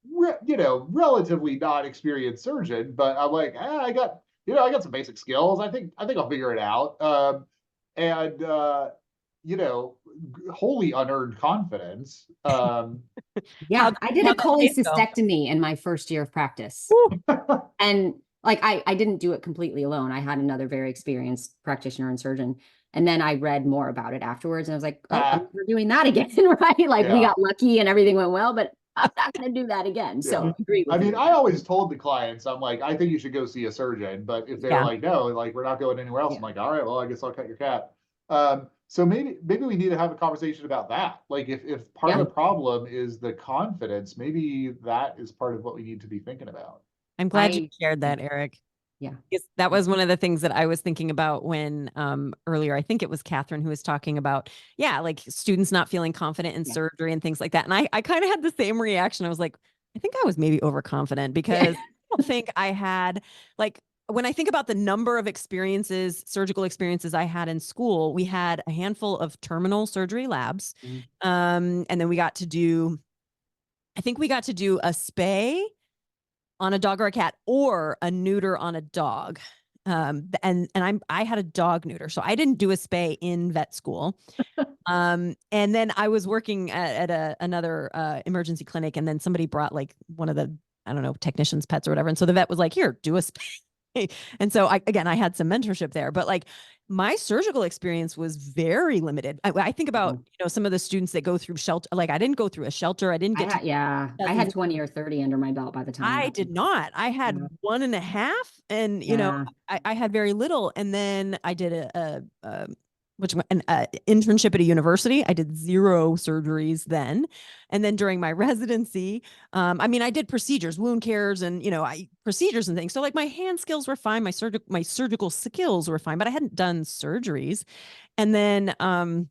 [SPEAKER 3] a relatively not experienced surgeon, but I'm like, I got some basic skills. I think I'll figure it out. And you know, wholly unearned confidence.
[SPEAKER 2] Yeah.
[SPEAKER 1] How'd,
[SPEAKER 2] I did a
[SPEAKER 1] how'd that tape go?
[SPEAKER 2] cholecystectomy in my first year of practice.
[SPEAKER 1] Woo.
[SPEAKER 2] And like I didn't do it completely alone. I had another very experienced practitioner and surgeon. And then I read more about it afterwards and I was like, oh, I'm never doing that again, right? Like we
[SPEAKER 3] Yeah.
[SPEAKER 2] got lucky and everything went well, but I'm not going to do that again. So
[SPEAKER 3] Yeah.
[SPEAKER 2] I agree
[SPEAKER 3] I
[SPEAKER 2] with
[SPEAKER 3] mean,
[SPEAKER 2] you.
[SPEAKER 3] I always told the clients, I'm like, I think you should go see a surgeon. But if they're
[SPEAKER 1] Yeah.
[SPEAKER 3] like, no, like we're not going anywhere else, I'm
[SPEAKER 2] Yeah.
[SPEAKER 3] like, all right, well, I guess I'll cut your cat. So maybe we need to have a conversation about that. Like if part of
[SPEAKER 2] Yeah.
[SPEAKER 3] the problem is the confidence, maybe that is part of what we need to be thinking about.
[SPEAKER 1] I'm glad you
[SPEAKER 2] I,
[SPEAKER 1] shared
[SPEAKER 2] yeah.
[SPEAKER 1] that, Eric.
[SPEAKER 2] Yeah.
[SPEAKER 1] Yes, that was one of the things that I was thinking about when earlier, I think it was Catherine who was talking about, yeah, like students not feeling confident in
[SPEAKER 2] Yeah.
[SPEAKER 1] surgery and things like that. And I kind of had the same reaction. I was like, I think I was maybe overconfident
[SPEAKER 2] Yeah.
[SPEAKER 1] because I don't think I had, like, when I think about the number of experiences, surgical experiences I had in school, we had a handful of terminal surgery labs.
[SPEAKER 2] Mm.
[SPEAKER 1] And then I think we got to do a spay on a dog or a cat, or a neuter on a dog. I had a dog neuter, so I didn't do a spay in vet school. And then I was working at another emergency clinic, and then somebody brought like one of the, I don't know, technician's pets or whatever, and so the vet was like, "Here, do a spay." And so I had some mentorship there, but like my surgical experience was very limited. I think about, some of the students that go through shelter. Like I didn't go through a shelter. I didn't get to
[SPEAKER 2] I had
[SPEAKER 1] dozens.
[SPEAKER 2] 20 or 30 under my belt by the time I
[SPEAKER 1] I
[SPEAKER 2] got to.
[SPEAKER 1] did not. I had
[SPEAKER 2] Yeah.
[SPEAKER 1] 1.5, and
[SPEAKER 2] Yeah.
[SPEAKER 1] I had very little. And then I did an internship at a university. I did 0 surgeries then, and then during my residency, I mean, I did procedures, wound cares, and procedures and things. So like my hand skills were fine, my surgical skills were fine, but I hadn't done surgeries. And then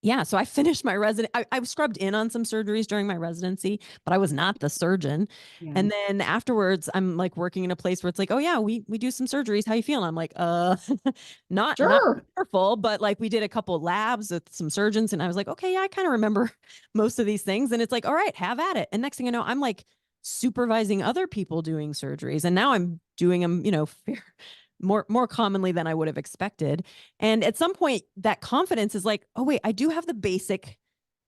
[SPEAKER 1] yeah, so I finished my I was scrubbed in on some surgeries during my residency, but I was not the surgeon.
[SPEAKER 2] Yeah.
[SPEAKER 1] And then afterwards, I'm like working in a place where it's like, oh yeah, we do some surgeries. How you feeling? I'm like, not
[SPEAKER 2] Sure.
[SPEAKER 1] wonderful, but like we did a couple of labs with some surgeons, and I was like, okay, yeah, I kind of remember most of these things. And it's like, all right, have at it. And next thing I know, I'm like supervising other people doing surgeries, and now I'm doing them, more commonly than I would have expected. And at some point, that confidence is like, oh wait, I do have the basic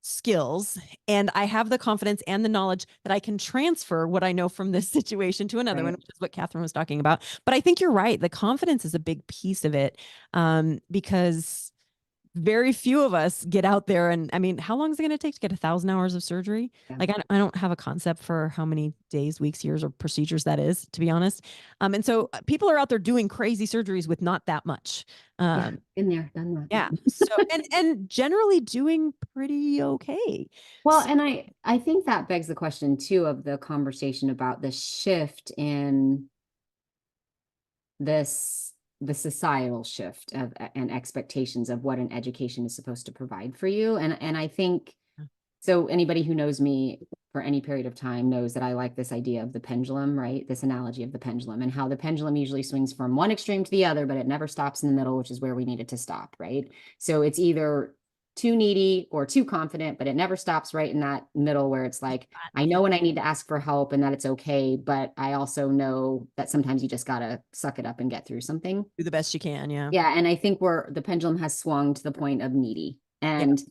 [SPEAKER 1] skills, and I have the confidence and the knowledge that I can transfer what I know from this situation to another one,
[SPEAKER 2] Right.
[SPEAKER 1] which is what Catherine was talking about. But I think you're right. The confidence is a big piece of it, because very few of us get out there. And I mean, how long is it going to take to get 1,000 hours of surgery?
[SPEAKER 2] Yeah.
[SPEAKER 1] Like, I don't have a concept for how many days, weeks, years, or procedures that is, to be honest. And so people are out there doing crazy surgeries with not that much.
[SPEAKER 2] Yeah, been there, done that.
[SPEAKER 1] Yeah. So, and generally doing pretty okay.
[SPEAKER 2] Well,
[SPEAKER 1] So,
[SPEAKER 2] and I think that begs the question too of the conversation about the shift in the societal shift of and expectations of what an education is supposed to provide for you. And I think so anybody who knows me for any period of time knows that I like this idea of the pendulum, right? This analogy of the pendulum and how the pendulum usually swings from one extreme to the other, but it never stops in the middle, which is where we need it to stop, right? So it's either too needy or too confident, but it never stops right in that middle where it's like, I know when I need to ask for help and that it's okay, but I also know that sometimes you just gotta suck it up and get through something.
[SPEAKER 1] do the best you can. Yeah.
[SPEAKER 2] Yeah, and I think the pendulum has swung to the point of needy. And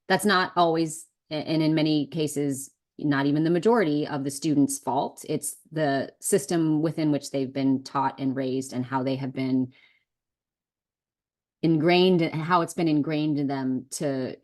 [SPEAKER 2] that's not always, and in many cases, not even the majority of the students' fault. It's the system within which they've been taught and raised and how they have been ingrained, how it's been ingrained in them to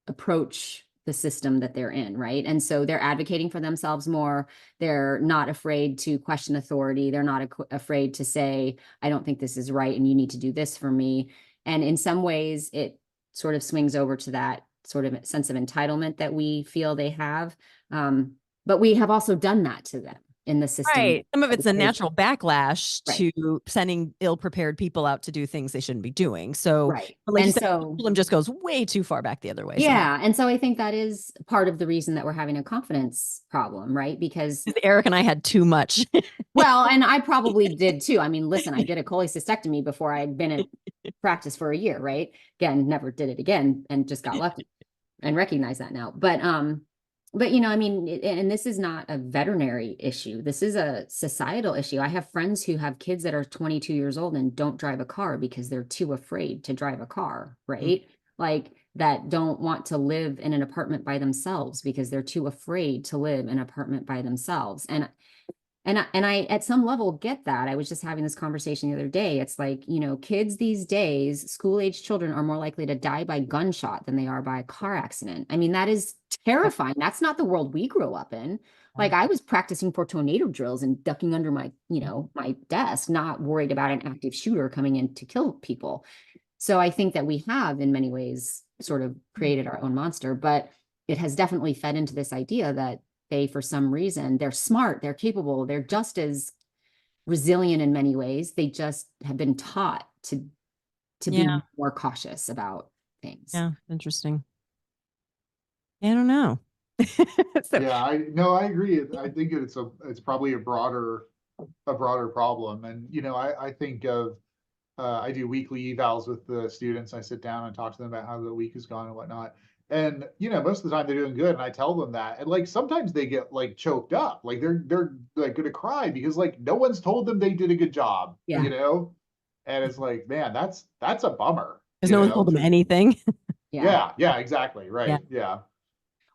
[SPEAKER 2] approach the system that they're in, right? And so they're advocating for themselves more. They're not afraid to question authority. They're not afraid to say, I don't think this is right and you need to do this for me. And in some ways, it sort of swings over to that sort of sense of entitlement that we feel they have. But we have also done that to them in the system.
[SPEAKER 1] Right. Some of it's a natural backlash
[SPEAKER 2] Right.
[SPEAKER 1] to sending ill-prepared people out to do things they shouldn't be doing. So,
[SPEAKER 2] Right.
[SPEAKER 1] like
[SPEAKER 2] And
[SPEAKER 1] you said,
[SPEAKER 2] so,
[SPEAKER 1] the pendulum just goes way too far back the other way.
[SPEAKER 2] yeah. And so I think that is part of the reason that we're having a confidence problem, right? Because
[SPEAKER 1] Eric and I had too much.
[SPEAKER 2] well, and I probably did too. I mean, listen, I did a cholecystectomy before I had been in practice for a year, right? Again, never did it again and just got lucky and recognize that now. But you know, I mean, and this is not a veterinary issue. This is a societal issue. I have friends who have kids that are 22 years old and don't drive a car because they're too afraid to drive a car, right? Like that don't want to live in an apartment by themselves because they're too afraid to live in an apartment by themselves. And I at some level get that. I was just having this conversation the other day. It's like, you know, kids these days, school-age children are more likely to die by gunshot than they are by a car accident. I mean, that is terrifying. That's not the world we grew up in. Like I was practicing for tornado drills and ducking under my, you know, my desk, not worried about an active shooter coming in to kill people. So I think that we have in many ways sort of created our own monster, but it has definitely fed into this idea that they, for some reason, they're smart, they're capable, they're just as resilient in many ways. They just have been taught to be more cautious about things.
[SPEAKER 1] Yeah, interesting. I don't know.
[SPEAKER 3] Yeah, I agree. I think it's probably a broader problem. And you know, I think of I do weekly evals with the students. I sit down and talk to them about how the week has gone and whatnot. And you know, most of the time they're doing good, and I tell them that. And like sometimes they get like choked up, like they're like gonna cry because like no one's told them they did a good job,
[SPEAKER 2] Yeah.
[SPEAKER 3] you know. And it's like, man, that's a bummer.
[SPEAKER 1] Because no one told them anything.
[SPEAKER 3] Yeah, exactly, right. Yeah.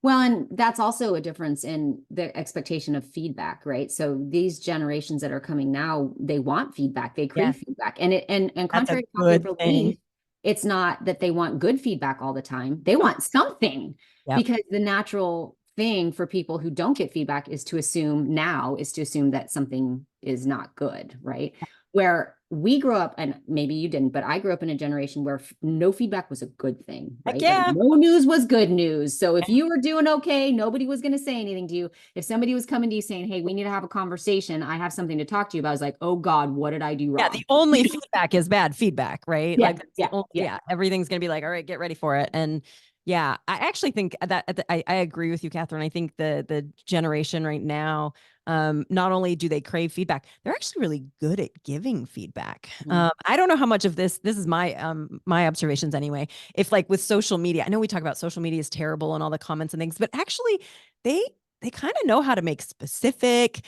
[SPEAKER 2] Well, and that's also a difference in the expectation of feedback, right? So these generations that are coming now, they want feedback, they crave feedback. And contrary to popular belief, it's not that they want good feedback all the time. They want something because the natural thing for people who don't get feedback is to assume that something is not good, right? Where we grew up, and maybe you didn't, but I grew up in a generation where no feedback was a good thing, right? Like no news was good news. So if you were doing okay, nobody was going to say anything to you. If somebody was coming to you saying, hey, we need to have a conversation, I have something to talk to you about, I was like, oh God, what did I do wrong?
[SPEAKER 1] Yeah, the only feedback is bad feedback, right?
[SPEAKER 2] Yeah,
[SPEAKER 1] like everything's going to be like, all right, get ready for it. And yeah, I actually think that I agree with you, Catherine. I think the generation right now, not only do they crave feedback, they're actually really good at giving feedback. I don't know how much of this is my observations anyway. If like with social media, I know we talk about social media is terrible and all the comments and things, but actually they kind of know how to make specific,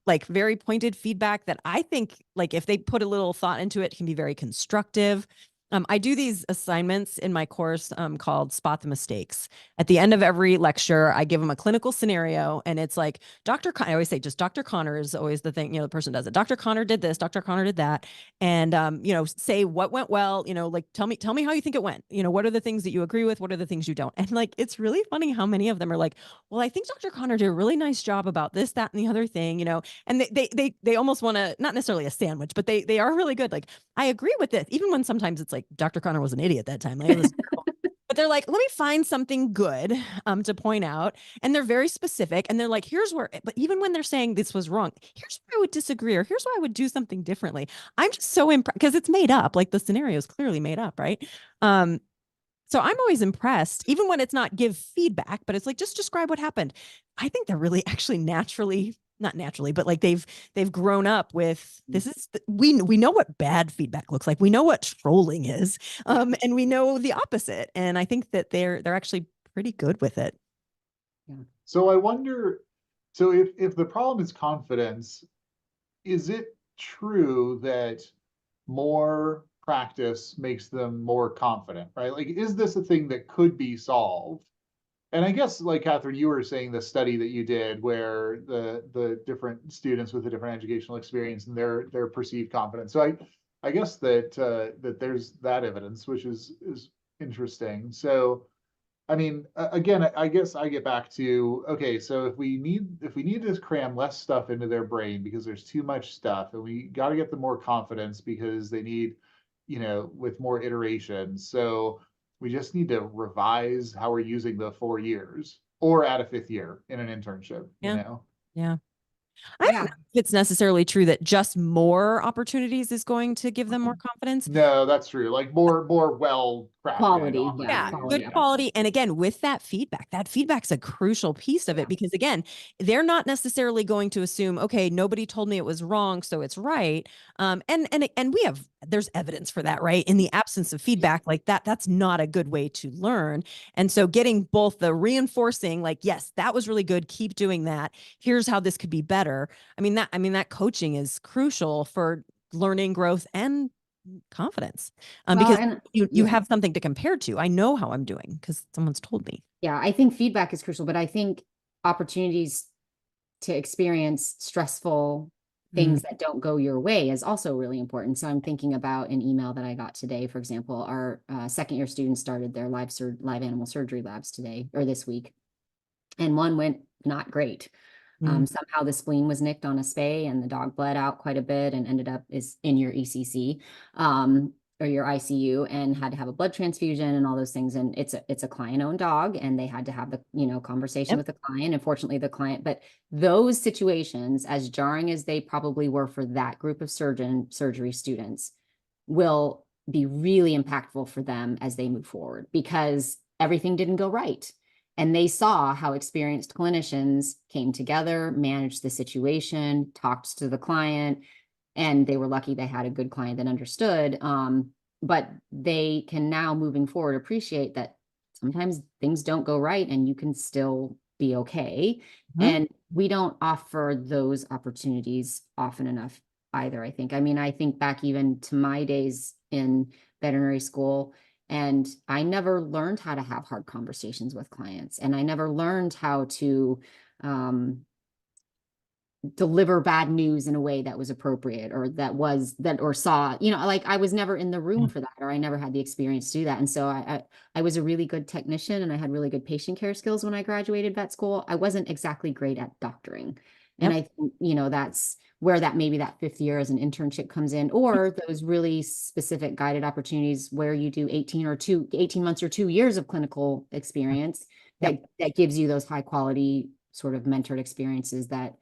[SPEAKER 1] like very pointed feedback that I think like if they put a little thought into it, can be very constructive. I do these assignments in my course called Spot the Mistakes. At the end of every lecture, I give them a clinical scenario, and it's like I always say just Dr. Connor is always the thing, the person does it. Dr. Connor did this, Dr. Connor did that, and say what went well. Like tell me how you think it went. What are the things that you agree with? What are the things you don't? And like it's really funny how many of them are like, well, I think Dr. Connor did a really nice job about this, that, and the other thing. And they almost want to, not necessarily a sandwich, but they are really good. Like I agree with this, even when sometimes it's like Dr. Connor was an idiot that time. Like, it was but they're like, let me find something good to point out. And they're very specific. And they're like, here's where, but even when they're saying this was wrong, here's where I would disagree, or here's why I would do something differently. I'm just so impressed because it's made up. Like the scenario is clearly made up, right? So I'm always impressed, even when it's not give feedback, but it's like, just describe what happened. I think they're really actually not naturally, but like they've grown up with this is we know what bad feedback looks like. We know what trolling is. And we know the opposite. And I think that they're actually pretty good with it.
[SPEAKER 2] Yeah.
[SPEAKER 3] So I wonder, so if the problem is confidence, is it true that more practice makes them more confident, right? Like, is this a thing that could be solved? And I guess, like Catherine, you were saying the study that you did where the different students with a different educational experience and their perceived confidence. So I guess that there's that evidence, which is interesting. So I mean, again, I guess I get back to, okay, so if we need to cram less stuff into their brain because there's too much stuff, and we got to get them more confidence because they need, with more iterations. So we just need to revise how we're using the 4 years or add a fifth year in an internship,
[SPEAKER 1] Yeah. Yeah. I don't
[SPEAKER 2] Yeah.
[SPEAKER 1] know if it's necessarily true that just more opportunities is going to give them more confidence.
[SPEAKER 3] No, that's true. Like more well crafted
[SPEAKER 2] Quality, yeah,
[SPEAKER 1] Yeah,
[SPEAKER 3] opportunities.
[SPEAKER 1] good
[SPEAKER 2] quality.
[SPEAKER 1] quality. And again, with that feedback's a crucial piece of
[SPEAKER 2] Yeah.
[SPEAKER 1] it because again, they're not necessarily going to assume, okay, nobody told me it was wrong, so it's right. And there's evidence for that, right? In the absence of feedback like that, that's not a good way to learn. And so getting both the reinforcing, like, yes, that was really good, keep doing that. Here's how this could be better. That coaching is crucial for learning growth and confidence
[SPEAKER 2] Well,
[SPEAKER 1] because
[SPEAKER 2] and
[SPEAKER 1] you
[SPEAKER 2] yeah,
[SPEAKER 1] have something to compare to. I know how I'm doing because someone's told me.
[SPEAKER 2] yeah, I think feedback is crucial, but I think opportunities to experience stressful
[SPEAKER 1] Mm.
[SPEAKER 2] things that don't go your way is also really important. So I'm thinking about an email that I got today. For example, our second year students started their live animal surgery labs today or this week, and one went not great.
[SPEAKER 1] Mm.
[SPEAKER 2] Somehow the spleen was nicked on a spay and the dog bled out quite a bit and ended up is in your ECC or your ICU and had to have a blood transfusion and all those things. And it's a client-owned dog and they had to have the, conversation
[SPEAKER 1] Yep.
[SPEAKER 2] with the client. Unfortunately, the client, but those situations, as jarring as they probably were for that group of surgery students, will be really impactful for them as they move forward because everything didn't go right. And they saw how experienced clinicians came together, managed the situation, talked to the client, and they were lucky they had a good client that understood. But they can now, moving forward, appreciate that sometimes things don't go right and you can still be okay.
[SPEAKER 1] Mhm.
[SPEAKER 2] And we don't offer those opportunities often enough either, I think. I mean, I think back even to my days in veterinary school, and I never learned how to have hard conversations with clients. And I never learned how to deliver bad news in a way that was appropriate or saw, like I was never in the room for that, or I never had the experience to do that. And so I was a really good technician and I had really good patient care skills when I graduated vet school. I wasn't exactly great at doctoring. And
[SPEAKER 1] Yep.
[SPEAKER 2] I think, that's where that maybe that fifth year as an internship comes in, or those really specific guided opportunities where you do 18 months or 2 years of clinical experience
[SPEAKER 1] Yep.
[SPEAKER 2] that gives you those high quality sort of mentored experiences that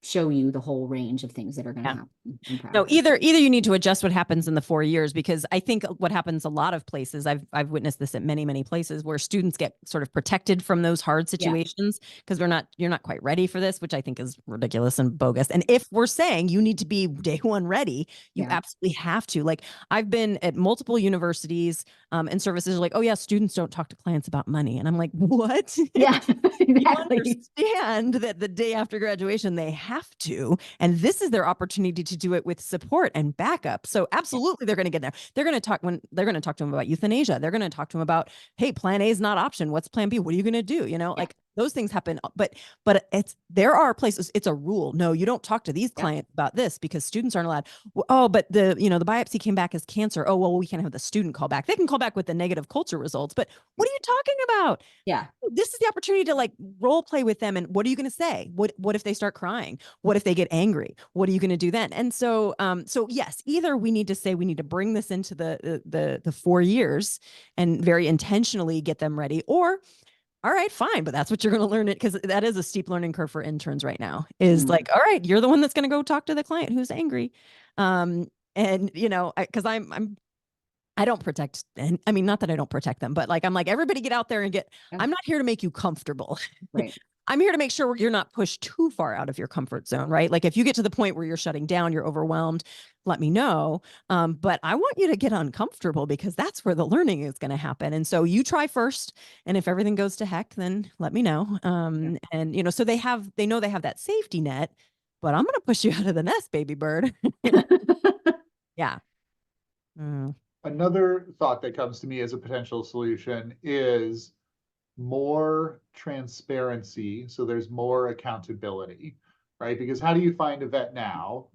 [SPEAKER 2] show you the whole range of things that are going to
[SPEAKER 1] Yeah.
[SPEAKER 2] happen in
[SPEAKER 1] No,
[SPEAKER 2] practice.
[SPEAKER 1] either you need to adjust what happens in the 4 years because I think what happens a lot of places, I've witnessed this at many places where students get sort of protected from those hard
[SPEAKER 2] Yeah.
[SPEAKER 1] situations because you're not quite ready for this, which I think is ridiculous and bogus. And if we're saying you need to be day one ready, you
[SPEAKER 2] Yeah.
[SPEAKER 1] absolutely have to. Like I've been at multiple universities and services are like, oh yeah, students don't talk to clients about money. And I'm like, what?
[SPEAKER 2] Yeah,
[SPEAKER 1] You
[SPEAKER 2] exactly.
[SPEAKER 1] understand that the day after graduation, they have to, and this is their opportunity to do it with support and backup. So absolutely, they're going to get there. They're going to talk to them about euthanasia. They're going to talk to them about, hey, plan A is not option. What's plan B? What are you going to do? Like those things happen, but there are places, it's a rule. No, you don't talk to these clients about this because students aren't allowed. Oh, but the biopsy came back as cancer. Oh, well, we can't have the student call back. They can call back with the negative culture results, but what are you talking about?
[SPEAKER 2] Yeah.
[SPEAKER 1] This is the opportunity to like role play with them. And what are you going to say? What if they start crying? What if they get angry? What are you going to do then? And so, yes, either we need to bring this into the 4 years and very intentionally get them ready, or all right, fine, but that's what you're going to learn it, because that is a steep learning curve for interns right now, is like, all right, you're the one that's going to go talk to the client who's angry. And because I don't protect, and I mean, not that I don't protect them, but like, I'm like, everybody get out there and I'm not here to make you comfortable.
[SPEAKER 2] Right.
[SPEAKER 1] I'm here to make sure you're not pushed too far out of your comfort zone, right? Like if you get to the point where you're shutting down, you're overwhelmed, let me know. But I want you to get uncomfortable, because that's where the learning is going to happen. And so you try first, and if everything goes to heck, then let me know. And so they know they have that safety net, but I'm going to push you out of the nest, baby bird. Yeah.
[SPEAKER 3] Another thought that comes to me as a potential solution is more transparency, so there's more accountability, right? Because how do you find a vet now?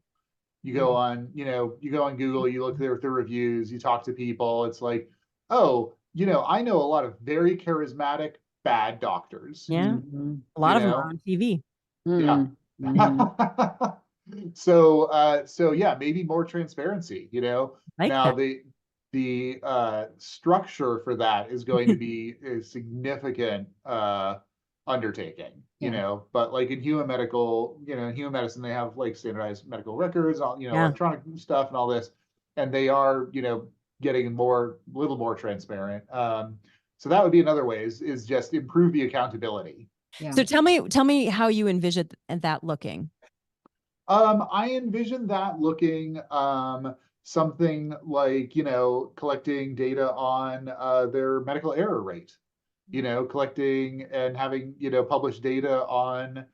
[SPEAKER 3] You go on, you go on Google, you look there at the reviews, you talk to people. It's like, oh, I know a lot of very charismatic bad doctors.
[SPEAKER 1] Yeah. A lot of them are on TV.
[SPEAKER 3] Yeah. So yeah, maybe more transparency,
[SPEAKER 1] Like
[SPEAKER 3] now
[SPEAKER 1] that.
[SPEAKER 3] the structure for that is going to be a significant undertaking, but like in human human medicine, they have like standardized medical records, all, electronic stuff and all this, and they are, getting a little more transparent. So that would be another way is just improve the accountability.
[SPEAKER 2] Yeah.
[SPEAKER 1] So tell me how you envision that looking.
[SPEAKER 3] I envision that looking something like, collecting data on their medical error rate, collecting and having, published data on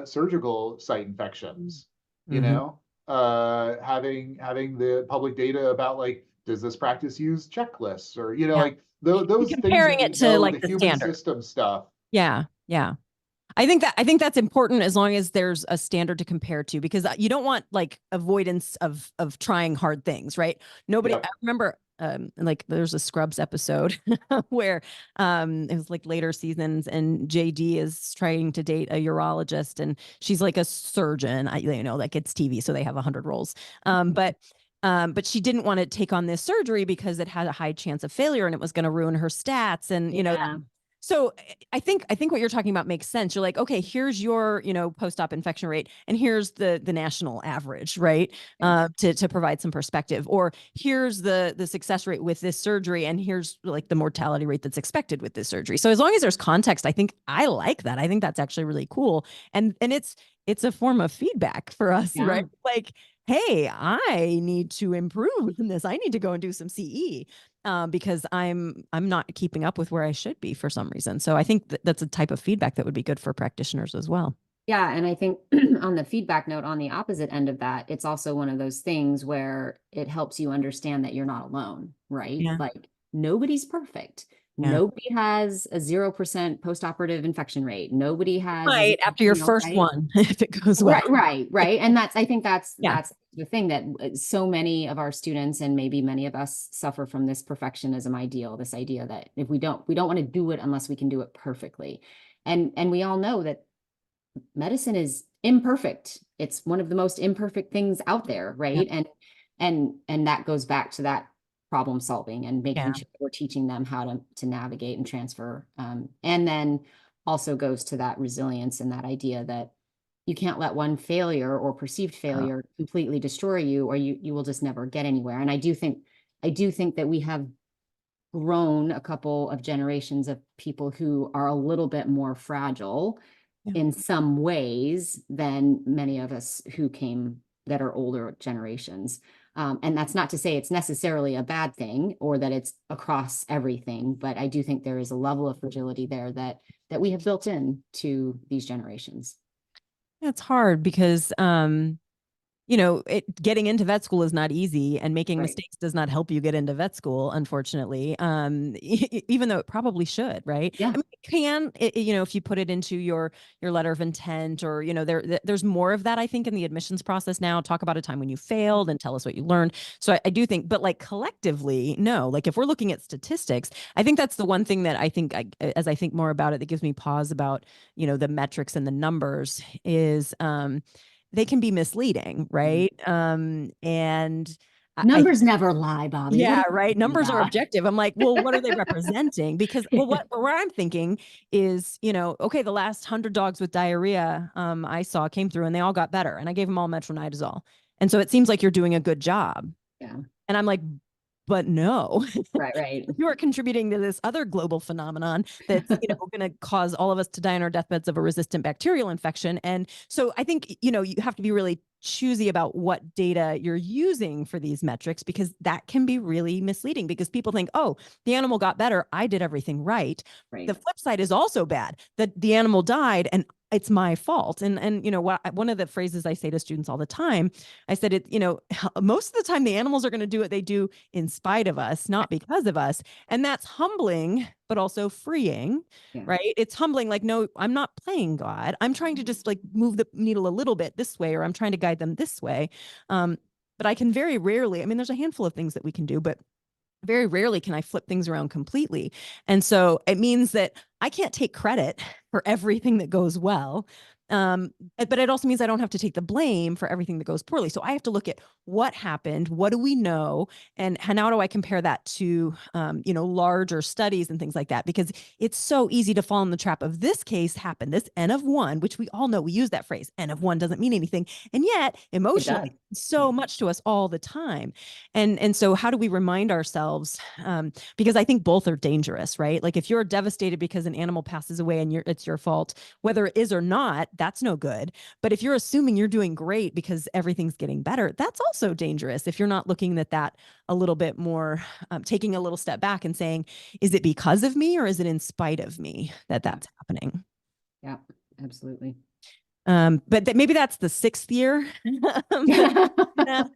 [SPEAKER 3] surgical site infections, having the public data about like, does this practice use checklists, or, like those things
[SPEAKER 1] Comparing
[SPEAKER 3] that
[SPEAKER 1] it to like
[SPEAKER 3] the
[SPEAKER 1] the
[SPEAKER 3] human
[SPEAKER 1] standard.
[SPEAKER 3] system stuff.
[SPEAKER 1] Yeah. Yeah. I think that's important, as long as there's a standard to compare to, because you don't want like avoidance of trying hard things, right? Nobody, I remember like there's a Scrubs episode where it was like later seasons, and JD is trying to date a urologist, and she's like a surgeon. Like it's TV, so they have 100 roles. But she didn't want to take on this surgery because it had a high chance of failure and it was going to ruin her stats. And so I think what you're talking about makes sense. You're like, okay, here's your, post-op infection rate, and here's the national average, right? To provide some perspective. Or here's the success rate with this surgery, and here's like the mortality rate that's expected with this surgery. So as long as there's context, I think I like that. I think that's actually really cool. And it's a form of feedback for us, right? Like, hey, I need to improve in this. I need to go and do some CE. Because I'm not keeping up with where I should be for some reason. So I think that's a type of feedback that would be good for practitioners as well.
[SPEAKER 2] Yeah. And I think on the feedback note, on the opposite end of that, it's also one of those things where it helps you understand that you're not alone, right?
[SPEAKER 1] Yeah.
[SPEAKER 2] Like nobody's perfect.
[SPEAKER 1] Yeah.
[SPEAKER 2] Nobody has a 0% postoperative infection rate. Nobody has
[SPEAKER 1] right after your first one, if it goes well.
[SPEAKER 2] Right. And I think that's the thing, that so many of our students, and maybe many of us, suffer from this perfectionism ideal, this idea that if we don't want to do it unless we can do it perfectly. And we all know that medicine is imperfect. It's one of the most imperfect things out there, right?
[SPEAKER 1] Yeah.
[SPEAKER 2] And that goes back to that problem solving and making sure we're teaching them how to navigate and transfer. And then also goes to that resilience and that idea that you can't let one failure or perceived failure completely destroy you, or you will just never get anywhere. And I do think that we have grown a couple of generations of people who are a little bit more fragile in some ways than many of us who came that are older generations. And that's not to say it's necessarily a bad thing or that it's across everything, but I do think there is a level of fragility there that we have built in to these generations.
[SPEAKER 1] It's hard because getting into vet school is not easy, and making
[SPEAKER 2] Right.
[SPEAKER 1] mistakes does not help you get into vet school, unfortunately. Even though it probably should, right? I
[SPEAKER 2] Yeah.
[SPEAKER 1] mean, it can, if you put it into your letter of intent, or there's more of that, I think, in the admissions process now. Talk about a time when you failed and tell us what you learned. So I do think, but like collectively, no. Like if we're looking at statistics, I think that's the one thing that I think, as I think more about it, that gives me pause about the metrics and the numbers is they can be misleading,
[SPEAKER 2] Mhm.
[SPEAKER 1] right? And I
[SPEAKER 2] Numbers never lie, Bobby. What are
[SPEAKER 1] yeah,
[SPEAKER 2] you
[SPEAKER 1] right.
[SPEAKER 2] talking
[SPEAKER 1] Numbers are
[SPEAKER 2] about?
[SPEAKER 1] objective. I'm like, well, what are they representing? Because, well, where I'm thinking is, okay, the last 100 dogs with diarrhea I saw came through and they all got better, and I gave them all metronidazole. And so it seems like you're doing a good job.
[SPEAKER 2] Yeah.
[SPEAKER 1] And I'm like, but no,
[SPEAKER 2] Right, right.
[SPEAKER 1] you are contributing to this other global phenomenon that's going to cause all of us to die on our deathbeds of a resistant bacterial infection. And so I think you have to be really choosy about what data you're using for these metrics, because that can be really misleading, because people think, oh, the animal got better, I did everything right.
[SPEAKER 2] Right.
[SPEAKER 1] The flip side is also bad, that the animal died and it's my fault. And one of the phrases I say to students all the time, I said, most of the time the animals are going to do what they do in spite of us, not because of us. And that's humbling, but also freeing,
[SPEAKER 2] Yeah.
[SPEAKER 1] right? It's humbling. Like, no, I'm not playing God. I'm trying to just like move the needle a little bit this way, or I'm trying to guide them this way. But I can very rarely, I mean, there's a handful of things that we can do, but very rarely can I flip things around completely. And so it means that I can't take credit for everything that goes well. But it also means I don't have to take the blame for everything that goes poorly. So I have to look at what happened, what do we know, and how do I compare that to, larger studies and things like that? Because it's so easy to fall in the trap of, this case happened, this N of one, which we all know, we use that phrase, N of one doesn't mean anything. And yet
[SPEAKER 2] It does.
[SPEAKER 1] emotionally, so much to us all the time. And so how do we remind ourselves? Because I think both are dangerous, right? Like if you're devastated because an animal passes away and it's your fault, whether it is or not, that's no good. But if you're assuming you're doing great because everything's getting better, that's also dangerous. If you're not looking at that a little bit more, taking a little step back and saying, is it because of me or is it in spite of me that that's happening?
[SPEAKER 2] Yeah, absolutely.
[SPEAKER 1] But maybe that's the sixth year.
[SPEAKER 2] The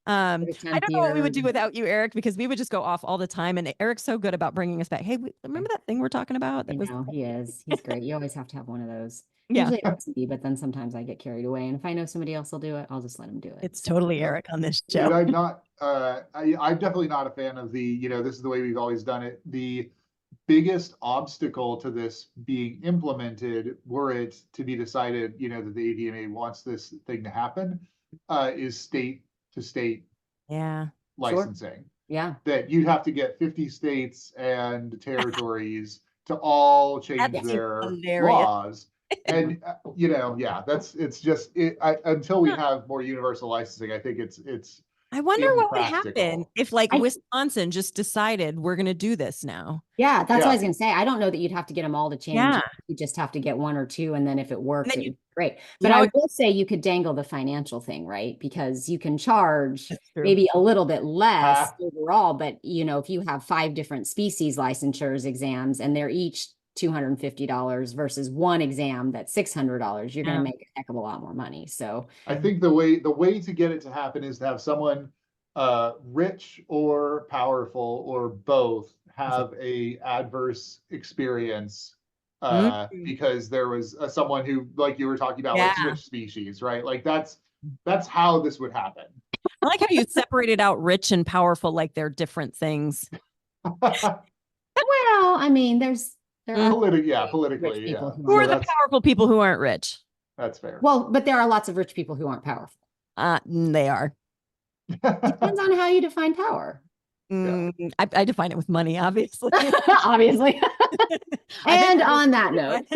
[SPEAKER 1] I
[SPEAKER 2] 10th
[SPEAKER 1] don't know what we
[SPEAKER 2] year.
[SPEAKER 1] would do without you, Eric, because we would just go off all the time. And Eric's so good about bringing us back. Hey, remember that thing we're talking about?
[SPEAKER 2] I
[SPEAKER 1] That was,
[SPEAKER 2] know he is. He's great. You always have to have one of those.
[SPEAKER 1] yeah,
[SPEAKER 2] Usually it's me, but then sometimes I get carried away. And if I know somebody else will do it, I'll just let him do it.
[SPEAKER 1] it's
[SPEAKER 2] So
[SPEAKER 1] totally Eric on this
[SPEAKER 3] And
[SPEAKER 1] show.
[SPEAKER 3] I'm not, I'm definitely not a fan of the, this is the way we've always done it. The biggest obstacle to this being implemented, were it to be decided, that the AVMA wants this thing to happen, is state to state
[SPEAKER 1] Yeah.
[SPEAKER 2] sure.
[SPEAKER 3] licensing.
[SPEAKER 2] Yeah.
[SPEAKER 3] That you'd have to get 50 states and territories to all change
[SPEAKER 1] That's
[SPEAKER 3] their
[SPEAKER 1] hilarious.
[SPEAKER 3] laws. And yeah, it's just until we have more universal licensing, I think it's
[SPEAKER 1] I wonder what would happen
[SPEAKER 3] impractical.
[SPEAKER 1] if like
[SPEAKER 2] I
[SPEAKER 1] Wisconsin just decided we're going to do this now.
[SPEAKER 2] Yeah, that's what I
[SPEAKER 3] Yeah,
[SPEAKER 2] was gonna say. I don't know that you'd have to get them all to change.
[SPEAKER 1] Yeah.
[SPEAKER 2] You just have to get one or two, and then if it
[SPEAKER 1] And
[SPEAKER 2] works,
[SPEAKER 1] then
[SPEAKER 2] it would be great. But
[SPEAKER 1] now
[SPEAKER 2] I
[SPEAKER 1] it,
[SPEAKER 2] will say you could dangle the financial thing, right? Because you can charge
[SPEAKER 1] that's true.
[SPEAKER 2] maybe a little bit less
[SPEAKER 3] ha,
[SPEAKER 2] overall, but if you have 5 different species licensures exams and they're each $250 versus one exam that's $600, you're gonna
[SPEAKER 1] Yeah.
[SPEAKER 2] make a heck of a lot more money. So
[SPEAKER 3] I think the way to get it to happen is to have someone rich or powerful or both have a adverse experience
[SPEAKER 1] Mhm.
[SPEAKER 3] because there was someone who, like you were talking about, like
[SPEAKER 1] Yeah.
[SPEAKER 3] switch species, right? Like that's how this would happen.
[SPEAKER 1] I like how you separated out rich and powerful like they're different things.
[SPEAKER 2] well, I mean, there are
[SPEAKER 1] Mm.
[SPEAKER 3] Yeah,
[SPEAKER 2] rich
[SPEAKER 3] politically,
[SPEAKER 2] people
[SPEAKER 3] yeah.
[SPEAKER 2] who
[SPEAKER 1] Who
[SPEAKER 3] So
[SPEAKER 1] are
[SPEAKER 2] aren't.
[SPEAKER 1] the powerful people who aren't rich?
[SPEAKER 3] that's fair.
[SPEAKER 2] Well, but there are lots of rich people who aren't powerful.
[SPEAKER 1] They are.
[SPEAKER 2] Depends on how you define power.
[SPEAKER 3] Yeah.
[SPEAKER 1] I define it with money, obviously.
[SPEAKER 2] Obviously.
[SPEAKER 1] I think
[SPEAKER 2] And on that note.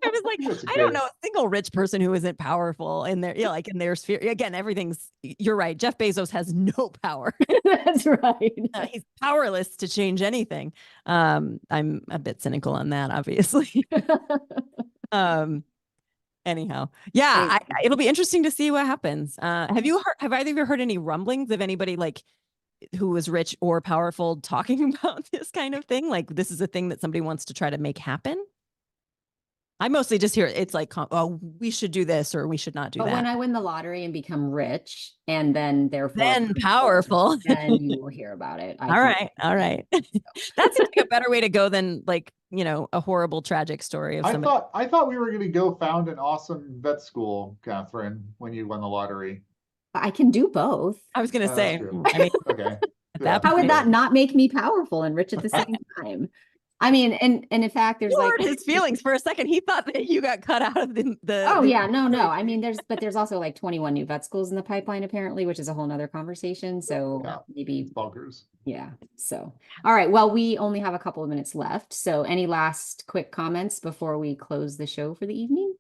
[SPEAKER 1] I was like,
[SPEAKER 3] That's
[SPEAKER 1] I don't
[SPEAKER 3] good.
[SPEAKER 1] know a single rich person who isn't powerful in their, like in their sphere. Again, you're right. Jeff Bezos has no power.
[SPEAKER 2] That's right.
[SPEAKER 1] He's powerless to change anything. I'm a bit cynical on that, obviously. um, anyhow, yeah, it'll be interesting to see what happens. Have either of you heard any rumblings of anybody like who was rich or powerful talking about this kind of thing? Like this is a thing that somebody wants to try to make happen? I mostly just hear it's like, oh, we should do this or we should not do
[SPEAKER 2] But
[SPEAKER 1] that.
[SPEAKER 2] when I win the lottery and become rich and then therefore
[SPEAKER 1] Then powerful.
[SPEAKER 2] then you will hear about it.
[SPEAKER 1] All right. That seems like a better way to go than like, you know, a horrible, tragic story of somebody.
[SPEAKER 3] I thought we were going to go found an awesome vet school, Catherine, when you won the lottery.
[SPEAKER 2] I can do both.
[SPEAKER 1] I was going to say,
[SPEAKER 3] true.
[SPEAKER 1] I mean,
[SPEAKER 3] Okay.
[SPEAKER 1] that
[SPEAKER 2] How would
[SPEAKER 1] point,
[SPEAKER 2] that not make me powerful and rich at the same time? I mean, and in fact, there's
[SPEAKER 1] you
[SPEAKER 2] like
[SPEAKER 1] hurt his feelings for a second. He thought that you got cut out of
[SPEAKER 2] oh yeah, no. I mean, there's also like 21 new vet schools in the pipeline apparently, which is a whole nother conversation. So
[SPEAKER 3] Yeah.
[SPEAKER 2] maybe
[SPEAKER 3] Bunkers.
[SPEAKER 2] yeah. So all right. Well, we only have a couple of minutes left. So any last quick comments before we close the show for the evening?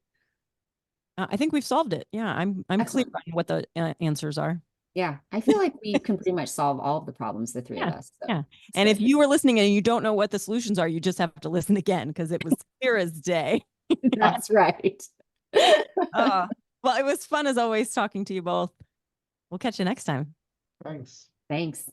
[SPEAKER 1] I think we've solved it. Yeah, I'm clear
[SPEAKER 2] Excellent.
[SPEAKER 1] on what the answers are.
[SPEAKER 2] Yeah, I feel like we can pretty much solve all of the problems, the three of us. So.
[SPEAKER 1] Yeah. And if you were listening and you don't know what the solutions are, you just have to listen again because it was clear as day.
[SPEAKER 2] That's right.
[SPEAKER 1] Well, it was fun as always talking to you both. We'll catch you next time.
[SPEAKER 3] Thanks.
[SPEAKER 2] Thanks.